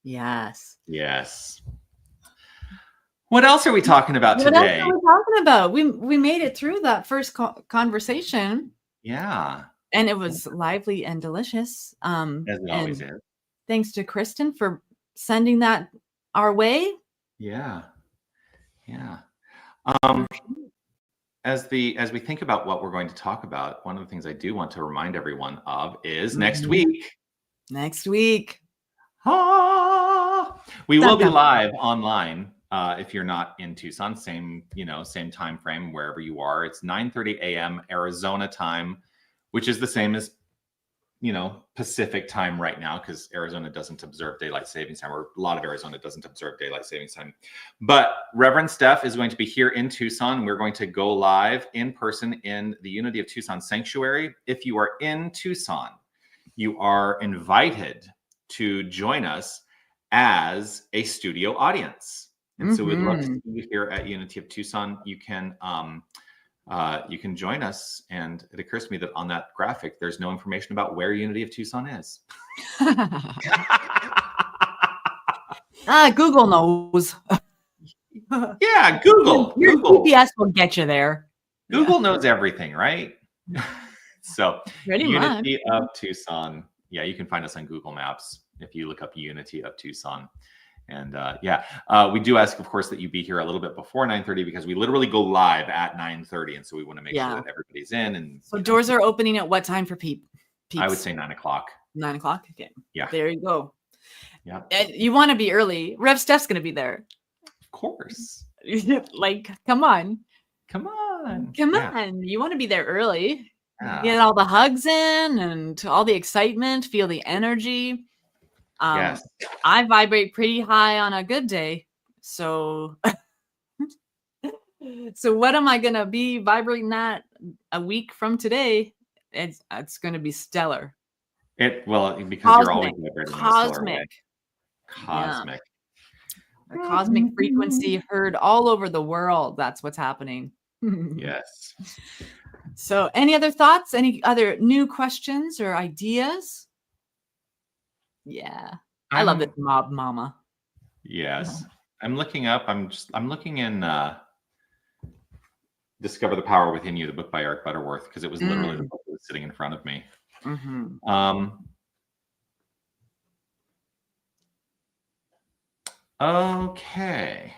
Speaker 2: Yes.
Speaker 1: What else are we talking about today?
Speaker 2: What else are we talking about? We made it through that first conversation.
Speaker 1: Yeah.
Speaker 2: And it was lively and delicious.
Speaker 1: As it always is.
Speaker 2: Thanks to Kristen for sending that our way.
Speaker 1: Yeah. As we think about what we're going to talk about, one of the things I do want to remind everyone of is next week. We will be live online. If you're not in Tucson, same time frame wherever you are. It's 9:30 a.m. Arizona time, which is the same as Pacific time right now, because Arizona doesn't observe daylight savings time, or a lot of Arizona doesn't observe daylight savings time. But Reverend Steph is going to be here in Tucson. We're going to go live in person in the Unity of Tucson Sanctuary. If you are in Tucson, you are invited to join us as a studio audience. And so we'd love to see you here at Unity of Tucson. You can join us. And it occurs to me that on that graphic, there's no information about where Unity of Tucson is.
Speaker 2: Google knows.
Speaker 1: Yeah, Google.
Speaker 2: Your
Speaker 1: Google.
Speaker 2: GPS will get you there.
Speaker 1: Google knows everything, right? So
Speaker 2: Pretty much.
Speaker 1: Unity of Tucson. Yeah, you can find us on Google Maps if you look up Unity of Tucson. And we do ask, of course, that you be here a little bit before 9:30 because we literally go live at 9:30, and so we want to make sure that everybody's in. And
Speaker 2: so doors are opening at what time for peeps?
Speaker 1: I would say 9 o'clock.
Speaker 2: 9 o'clock. Okay.
Speaker 1: Yeah.
Speaker 2: There you go.
Speaker 1: Yeah.
Speaker 2: You want to be early. Rev Steph's going to be there.
Speaker 1: Of course.
Speaker 2: Like, come on.
Speaker 1: Come on.
Speaker 2: Come on. You want to be there early.
Speaker 1: Yeah.
Speaker 2: Get all the hugs in and all the excitement, feel the energy.
Speaker 1: Yes.
Speaker 2: I vibrate pretty high on a good day. So what am I going to be vibrating at a week from today? It's going to be stellar.
Speaker 1: Because
Speaker 2: cosmic,
Speaker 1: you're always vibrating
Speaker 2: cosmic.
Speaker 1: Cosmic.
Speaker 2: A cosmic frequency heard all over the world. That's what's happening.
Speaker 1: Yes.
Speaker 2: So any other thoughts? Any other new questions or ideas? Yeah. I love this mob mama.
Speaker 1: Yes. I'm looking up. I'm looking in Discover the Power Within You, the book by Eric Butterworth, because it was literally the book that was sitting in front of me. Okay.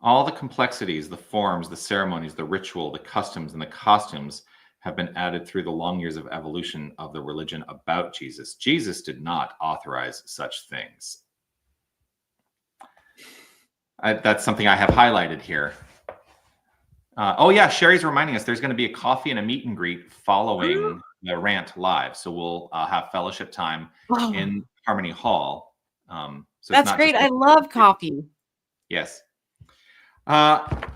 Speaker 1: All the complexities, the forms, the ceremonies, the ritual, the customs, and the costumes have been added through the long years of evolution of the religion about Jesus. Jesus did not authorize such things. That's something I have highlighted here. Sherry's reminding us there's going to be a coffee and a meet and greet following the RANT live. So we'll have fellowship time in Harmony Hall. So
Speaker 2: that's great. I love coffee.
Speaker 1: Yes. I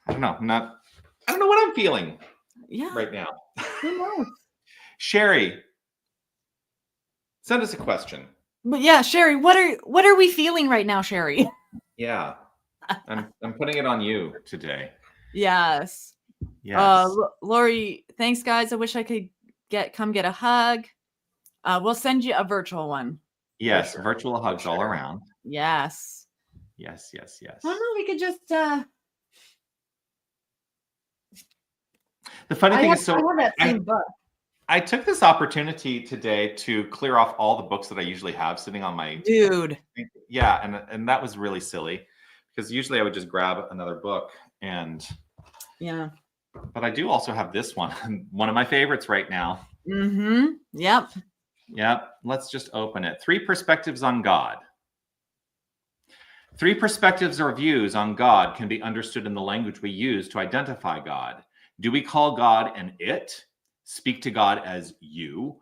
Speaker 1: don't know. I don't know what I'm feeling right now.
Speaker 2: Who knows?
Speaker 1: Sherry, send us a question.
Speaker 2: But yeah, Sherry, what are we feeling right now, Sherry?
Speaker 1: Yeah. I'm putting it on you today.
Speaker 2: Yes. Lori, thanks guys. I wish I could come get a hug. We'll send you a virtual one.
Speaker 1: Yes, sure. Virtual hugs all around.
Speaker 2: Yes.
Speaker 1: Yes.
Speaker 2: I don't know, we could just
Speaker 1: the funny thing is,
Speaker 2: I have that same book.
Speaker 1: I took this opportunity today to clear off all the books that I usually have sitting on my
Speaker 2: dude.
Speaker 1: Yeah, and that was really silly because usually I would just grab another book but I do also have this one of my favorites right now. Yep. Let's just open it. 3 perspectives on God. 3 perspectives or views on God can be understood in the language we use to identify God. Do we call God an it? Speak to God as you?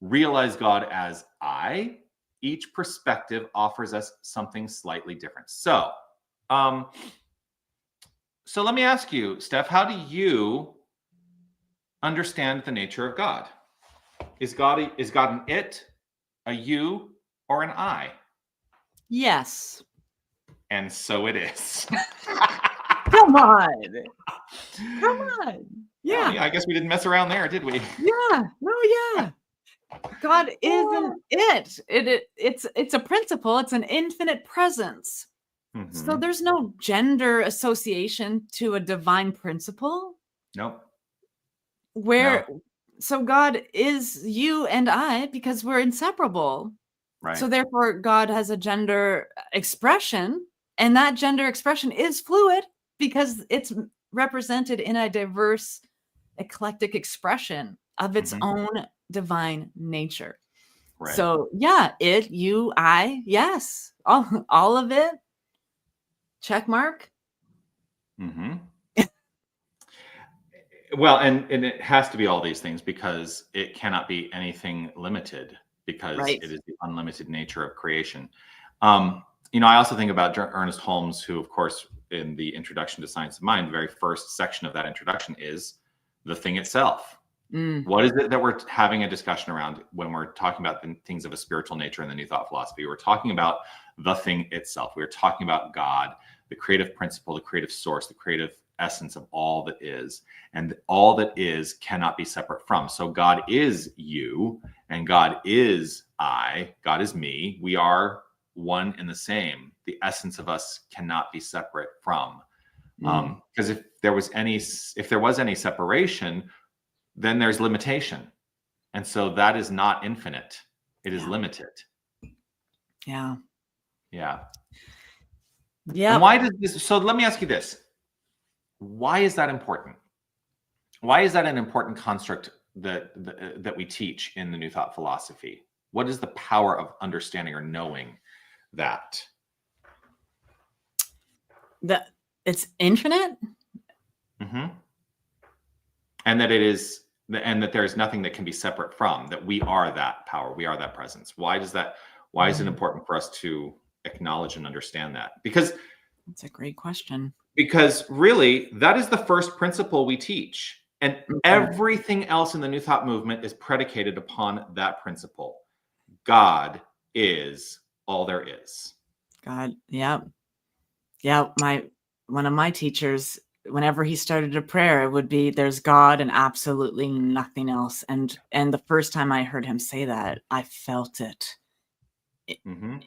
Speaker 1: Realize God as I? Each perspective offers us something slightly different. So let me ask you, Steph, how do you understand the nature of God? Is God an it, a you, or an I?
Speaker 2: Yes.
Speaker 1: And so it is.
Speaker 2: Come on. Yeah.
Speaker 1: I guess we didn't mess around there, did we?
Speaker 2: Yeah. No, yeah. God isn't it. It's a principle. It's an infinite presence. So there's no gender association to a divine principle.
Speaker 1: Nope.
Speaker 2: So God is you and I because we're inseparable.
Speaker 1: Right.
Speaker 2: So therefore God has a gender expression, and that gender expression is fluid because it's represented in a diverse, eclectic expression of its own divine nature. Right. So yeah, it, you, I, yes, all of it. Check mark.
Speaker 1: Well, and it has to be all these things because it cannot be anything limited because it is the unlimited nature of creation. I also think about Ernest Holmes, who, of course, in the Introduction to Science of Mind, the very first section of that introduction is the thing itself. What is it that we're having a discussion around when we're talking about the things of a spiritual nature in the New Thought philosophy? We're talking about the thing itself. We're talking about God, the creative principle, the creative source, the creative essence of all that is. And all that is cannot be separate from. So God is you, and God is I, God is me. We are one and the same. The essence of us cannot be separate from.
Speaker 2: Mm.
Speaker 1: Because if there was any separation, then there's limitation. And so that is not infinite. It is
Speaker 2: Yeah.
Speaker 1: limited.
Speaker 2: Yeah.
Speaker 1: Yeah.
Speaker 2: Yeah.
Speaker 1: And why does this, so let me ask you this. Why is that important? Why is that an important construct that we teach in the New Thought philosophy? What is the power of understanding or knowing that?
Speaker 2: That it's infinite.
Speaker 1: Mm-hmm. And that it is, and that there is nothing that can be separate from, that we are that power, we are that presence. Why is it important for us to acknowledge and understand that? Because
Speaker 2: That's a great question.
Speaker 1: Because really, that is the first principle we teach. And everything else in the New Thought movement is predicated upon that principle. God is all there is.
Speaker 2: God. Yeah. Yeah. One of my teachers, whenever he started a prayer, it would be, there's God and absolutely nothing else. And the first time I heard him say that, I felt it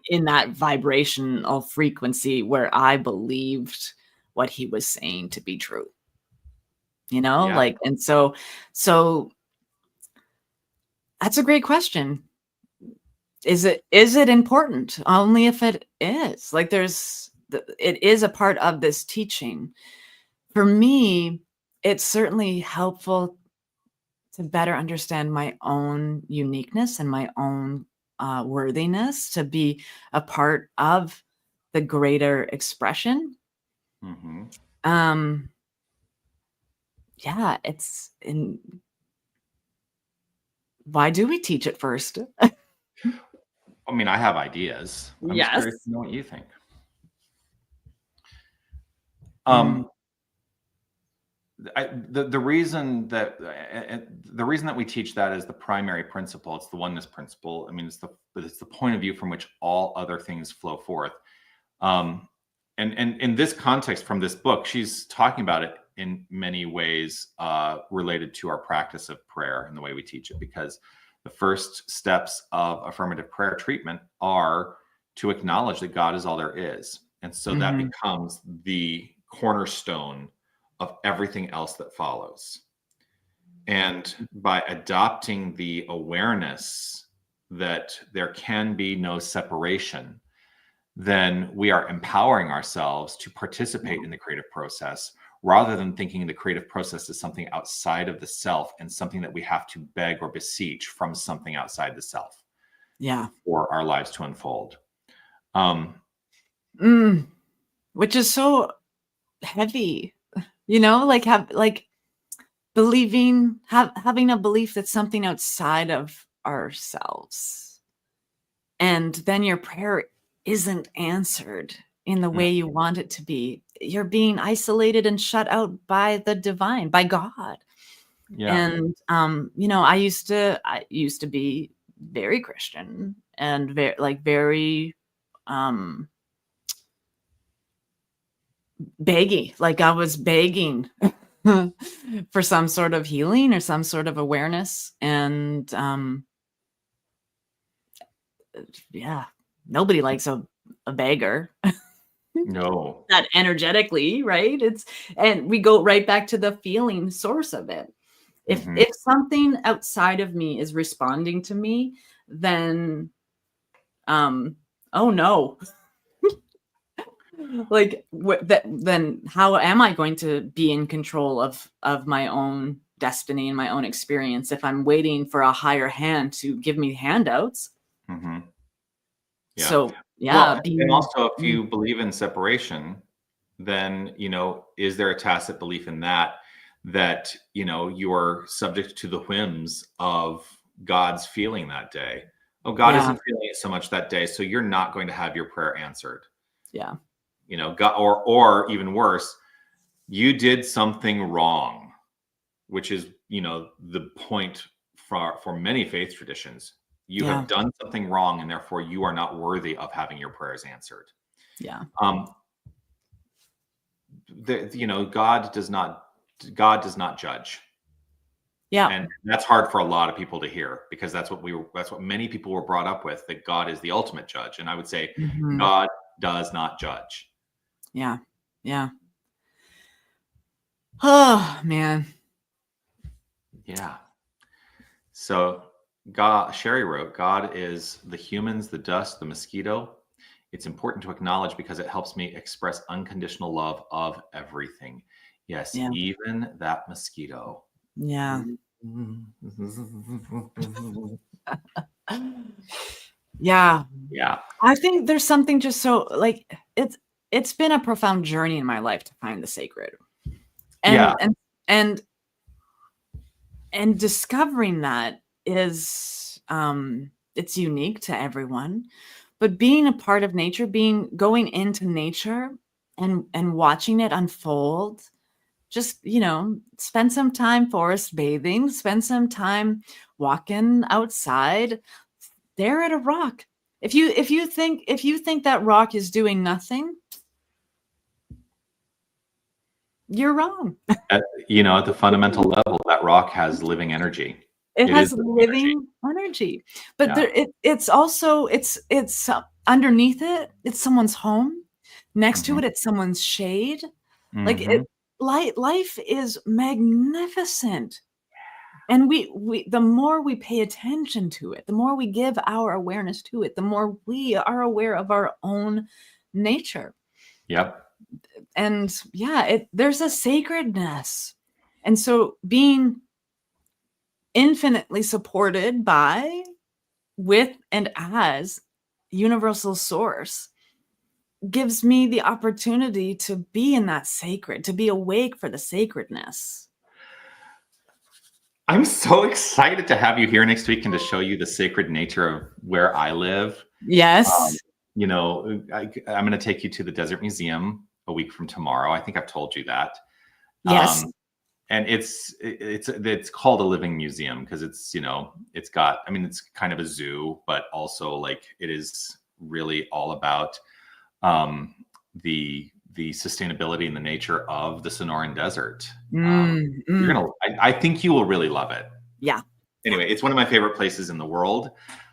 Speaker 2: in that vibrational frequency where I believed what he was saying to be true.
Speaker 1: Yeah.
Speaker 2: Like, and so that's a great question. Is it important? Only if it is. Like, it is a part of this teaching. For me, it's certainly helpful to better understand my own uniqueness and my own worthiness to be a part of the greater expression. Yeah, it's in. Why do we teach it first?
Speaker 1: I mean, I have ideas. I'm just curious to know what you think. The reason that we teach that is the primary principle. It's the oneness principle. I mean, it's the point of view from which all other things flow forth. And in this context, from this book, she's talking about it in many ways related to our practice of prayer and the way we teach it, because the first steps of affirmative prayer treatment are to acknowledge that God is all there is. And so that becomes the cornerstone of everything else that follows. And by adopting the awareness that there can be no separation, then we are empowering ourselves to participate in the creative process, rather than thinking the creative process is something outside of the self and something that we have to beg or beseech from something outside the self.
Speaker 2: Yeah.
Speaker 1: For our lives to unfold.
Speaker 2: Which is so heavy, like believing, having a belief that something outside of ourselves, and then your prayer isn't answered in the way you want it to be. You're being isolated and shut out by the divine, by God.
Speaker 1: Yeah.
Speaker 2: And I used to be very Christian and very beggy. Like, I was begging for some sort of healing or some sort of awareness. And yeah, nobody likes a beggar.
Speaker 1: No.
Speaker 2: Not energetically, right? And we go right back to the feeling source of it. If something outside of me is responding to me, then oh no. Like, then how am I going to be in control of my own destiny and my own experience if I'm waiting for a higher hand to give me handouts?
Speaker 1: Yeah.
Speaker 2: So
Speaker 1: Well, and also, if you believe in separation, then is there a tacit belief in that you're subject to the whims of God's feeling that day? Oh, God isn't feeling it so much that day, so you're not going to have your prayer answered.
Speaker 2: Yeah.
Speaker 1: God, or even worse, you did something wrong, which is the point for many faith traditions. You have done something wrong, and therefore you are not worthy of having your prayers answered.
Speaker 2: Yeah.
Speaker 1: God does not judge.
Speaker 2: Yeah.
Speaker 1: And that's hard for a lot of people to hear, because that's what many people were brought up with, that God is the ultimate judge. And I would say
Speaker 2: Mhm.
Speaker 1: God does not judge.
Speaker 2: Yeah. Yeah. Oh, man.
Speaker 1: Yeah. So Sherry wrote, God is the humans, the dust, the mosquito. It's important to acknowledge because it helps me express unconditional love of everything. Yes,
Speaker 2: Yeah.
Speaker 1: even that mosquito.
Speaker 2: Yeah. Yeah.
Speaker 1: Yeah.
Speaker 2: I think there's something just so like it's been a profound journey in my life to find the sacred.
Speaker 1: Yeah.
Speaker 2: And and discovering that is it's unique to everyone, but being a part of nature, going into nature and watching it unfold, just spend some time forest bathing, spend some time walking outside, stare at a rock. If you think that rock is doing nothing, you're wrong.
Speaker 1: At the fundamental level, that rock has living energy.
Speaker 2: It
Speaker 1: It is
Speaker 2: has
Speaker 1: living energy.
Speaker 2: living energy, but
Speaker 1: Yeah.
Speaker 2: it's also it's underneath it. It's someone's home. Next to
Speaker 1: Mhm.
Speaker 2: it, it's someone's shade. Like
Speaker 1: Mhm.
Speaker 2: life is magnificent, and we the more we pay attention to it, the more we give our awareness to it, the more we are aware of our own nature.
Speaker 1: Yep.
Speaker 2: And yeah, there's a sacredness, and so being infinitely supported by, with, and as universal source gives me the opportunity to be in that sacred, to be awake for the sacredness.
Speaker 1: I'm so excited to have you here next week and to show you the sacred nature of where I live.
Speaker 2: Yes.
Speaker 1: I'm going to take you to the Desert Museum a week from tomorrow. I think I've told you that.
Speaker 2: Yes.
Speaker 1: And it's called a living museum because it's got, it's kind of a zoo, but also like it is really all about the sustainability and the nature of the Sonoran Desert. I think you will really love it.
Speaker 2: Yeah.
Speaker 1: Anyway, it's one of my favorite places in the world.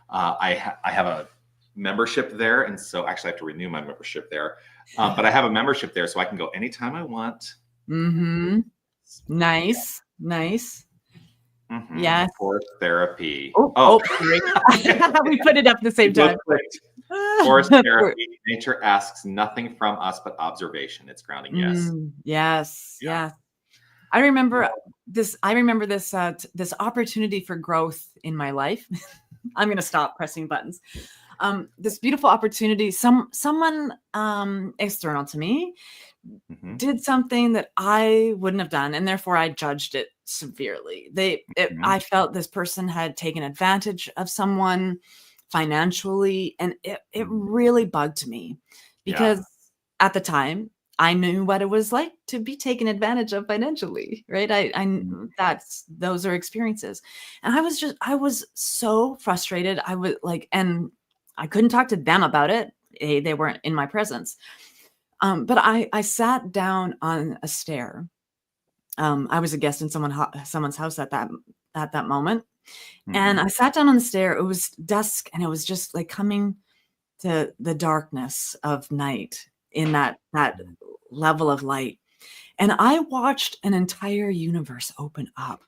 Speaker 1: I have a membership there, and so actually I have to renew my membership there. But I have a membership there, so I can go anytime I want.
Speaker 2: Mm-hmm. Nice. Nice.
Speaker 1: Mm-hmm.
Speaker 2: Yes.
Speaker 1: Forest therapy.
Speaker 2: Sorry. We put it up at the same time.
Speaker 1: Forest therapy. Nature asks nothing from us but observation. It's grounding. Yes.
Speaker 2: Yes.
Speaker 1: Yeah.
Speaker 2: Yes. I remember this this opportunity for growth in my life. I'm going to stop pressing buttons. This beautiful opportunity, someone external to me did something that I wouldn't have done, and therefore I judged it severely. I felt this person had taken advantage of someone financially, and it really bugged me because at the time I knew what it was like to be taken advantage of financially, right? Those are experiences. And I was so frustrated. I was like, and I couldn't talk to them about it. They weren't in my presence. But I sat down on a stair. I was a guest in someone's house at that moment. And I sat down on the stair. It was dusk, and it was just like coming to the darkness of night in that level of light. And I watched an entire universe open up,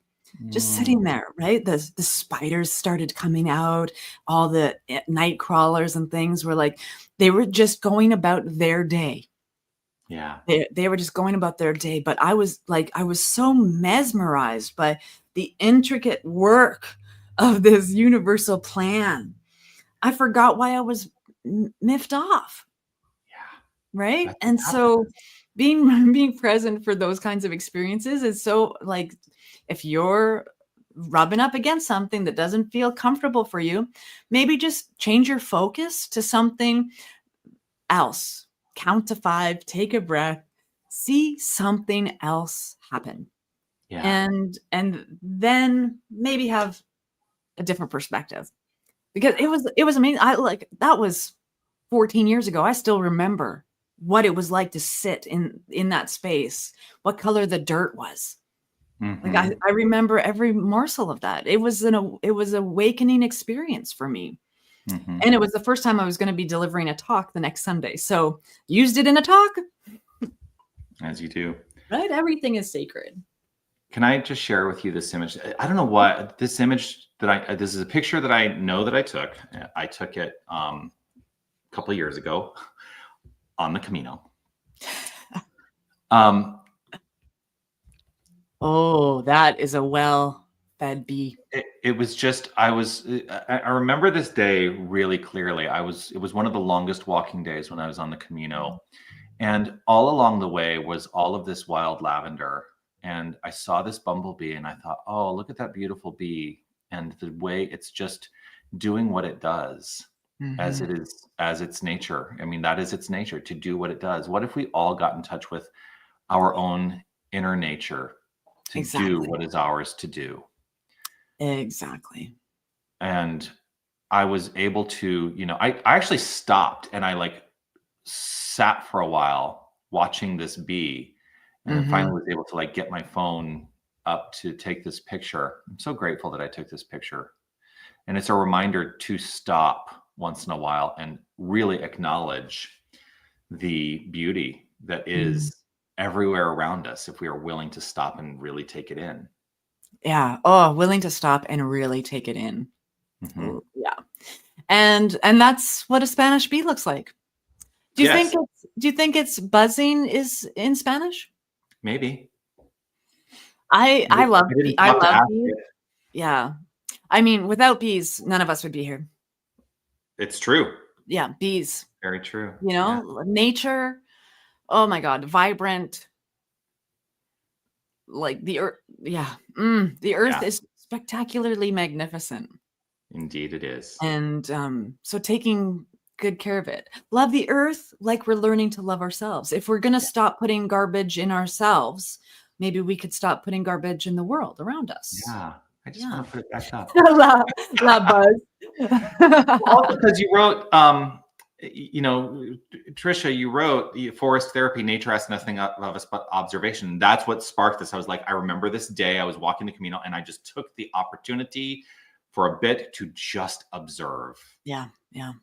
Speaker 2: just sitting there, right? The spiders started coming out, all the night crawlers and things were like, they were just going about their day.
Speaker 1: Yeah.
Speaker 2: They were just going about their day. But I was so mesmerized by the intricate work of this universal plan. I forgot why I was miffed off.
Speaker 1: Yeah.
Speaker 2: Right. And so being present for those kinds of experiences is so, like, if you're rubbing up against something that doesn't feel comfortable for you, maybe just change your focus to something else. Count to 5, take a breath, see something else happen.
Speaker 1: Yeah.
Speaker 2: And then maybe have a different perspective, because it was amazing. That was 14 years ago. I still remember what it was like to sit in that space, what color the dirt was. Like
Speaker 1: Mhm.
Speaker 2: I remember every morsel of that. It was awakening experience for me.
Speaker 1: Mhm.
Speaker 2: And it was the first time I was going to be delivering a talk the next Sunday. So used it in a talk,
Speaker 1: As you do.
Speaker 2: right? Everything is sacred.
Speaker 1: Can I just share with you this image? I don't know what this image that this is a picture that I know that I took. I took it a couple of years ago on the Camino.
Speaker 2: Oh, that is a well-fed bee.
Speaker 1: It was just I remember this day really clearly. It was one of the longest walking days when I was on the Camino, and all along the way was all of this wild lavender. And I saw this bumblebee and I thought, oh, look at that beautiful bee, and the way it's just doing what it does as
Speaker 2: Mhm.
Speaker 1: it is, as its nature. I mean, that is its nature, to do what it does. What if we all got in touch with our own inner nature to do
Speaker 2: Exactly.
Speaker 1: what is ours to do?
Speaker 2: Exactly.
Speaker 1: And I was able to, I actually stopped and I like sat for a while watching this bee, and then finally
Speaker 2: Mhm.
Speaker 1: was able to like get my phone up to take this picture. I'm so grateful that I took this picture. And it's a reminder to stop once in a while and really acknowledge the beauty that
Speaker 2: Mm.
Speaker 1: is everywhere around us if we are willing to stop and really take it in.
Speaker 2: Yeah. Oh, willing to stop and really take it in.
Speaker 1: Mhm.
Speaker 2: Oh, yeah. And that's what a Spanish bee looks like.
Speaker 1: Yes,
Speaker 2: Do you think it's buzzing is in Spanish?
Speaker 1: maybe.
Speaker 2: I love
Speaker 1: I didn't
Speaker 2: I
Speaker 1: stop to
Speaker 2: love
Speaker 1: ask
Speaker 2: bees.
Speaker 1: it.
Speaker 2: Yeah. I mean, without bees, none of us would be here.
Speaker 1: It's true.
Speaker 2: Yeah, bees,
Speaker 1: Very true.
Speaker 2: you
Speaker 1: Yeah.
Speaker 2: know, nature. Oh my God, vibrant. Like the earth. Yeah. The earth
Speaker 1: Yeah.
Speaker 2: is spectacularly magnificent.
Speaker 1: Indeed it is.
Speaker 2: And so taking good care of it. Love the earth like we're learning to love ourselves. If we're going to stop putting garbage in ourselves, maybe we could stop putting garbage in the world around us.
Speaker 1: Yeah. I just
Speaker 2: Yeah.
Speaker 1: want to put it back up.
Speaker 2: La, la buzz.
Speaker 1: Also, because you wrote, Trisha, you wrote forest therapy, nature asks nothing of us but observation. That's what sparked this. I was like, I remember this day I was walking the Camino and I just took the opportunity for a bit to just observe.
Speaker 2: Yeah. Yeah.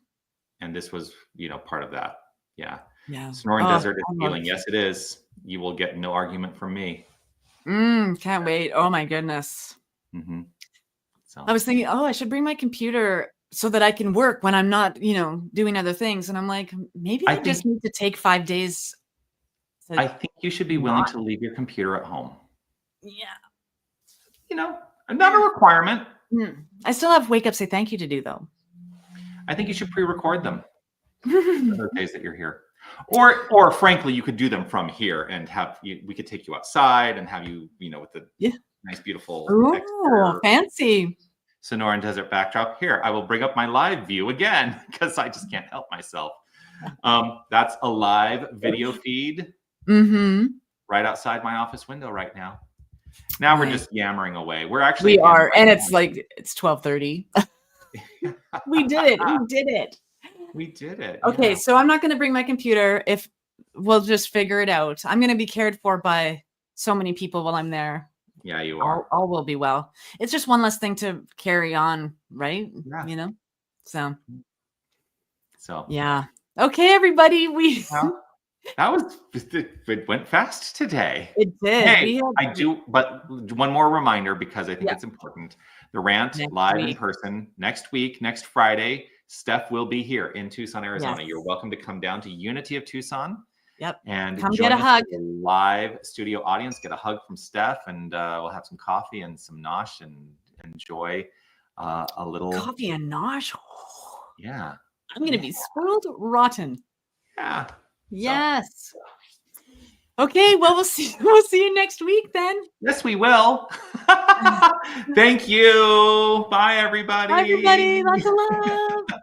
Speaker 1: And this was, part of that. Yeah.
Speaker 2: Yeah.
Speaker 1: Sonoran
Speaker 2: Oh,
Speaker 1: Desert is
Speaker 2: I love
Speaker 1: healing. Yes, it is. You will get no argument from me.
Speaker 2: can't wait. Oh my goodness.
Speaker 1: Hmm. So
Speaker 2: I was thinking, oh, I should bring my computer so that I can work when I'm not, doing other things. And I'm like, maybe
Speaker 1: I
Speaker 2: I just
Speaker 1: think
Speaker 2: need to take 5 days
Speaker 1: I
Speaker 2: to
Speaker 1: think you should be willing
Speaker 2: not.
Speaker 1: to leave your computer at home.
Speaker 2: Yeah.
Speaker 1: Not a requirement.
Speaker 2: I still have wake up, say thank you to do though.
Speaker 1: I think you should pre-record them for those days that you're here. Or frankly, you could do them from here and we could take you outside and have you, with the
Speaker 2: Yeah.
Speaker 1: nice, beautiful
Speaker 2: Oh, fancy.
Speaker 1: Sonoran Desert backdrop. Here, I will bring up my live view again because I just can't help myself. That's a live video feed right outside my office window right now. Now we're just yammering away. We're actually
Speaker 2: We are, and it's like it's 12:30. We did it. We did it.
Speaker 1: We did it.
Speaker 2: Okay,
Speaker 1: Yeah.
Speaker 2: so I'm not going to bring my computer. If we'll just figure it out. I'm going to be cared for by so many people while I'm there.
Speaker 1: Yeah, you are.
Speaker 2: All will be well. It's just one less thing to carry on, right?
Speaker 1: Yeah.
Speaker 2: So yeah. Okay, everybody.
Speaker 1: It went fast today.
Speaker 2: It did.
Speaker 1: Hey, I do, but one more reminder because I think it's important. The RANT
Speaker 2: Next
Speaker 1: live in
Speaker 2: week.
Speaker 1: person next week, next Friday. Steph will be here in Tucson, Arizona.
Speaker 2: Yes.
Speaker 1: You're welcome to come down to Unity of Tucson.
Speaker 2: Yep.
Speaker 1: And
Speaker 2: Come
Speaker 1: join
Speaker 2: get a
Speaker 1: us
Speaker 2: hug.
Speaker 1: for the live studio audience. Get a hug from Steph, and we'll have some coffee and some nosh and enjoy a little
Speaker 2: Coffee and nosh.
Speaker 1: Yeah.
Speaker 2: I'm going to be spoiled rotten.
Speaker 1: Yeah.
Speaker 2: Yes. Okay, well we'll see you next week then.
Speaker 1: Yes, we will. Thank you. Bye, everybody.
Speaker 2: Bye, everybody. Lots of love.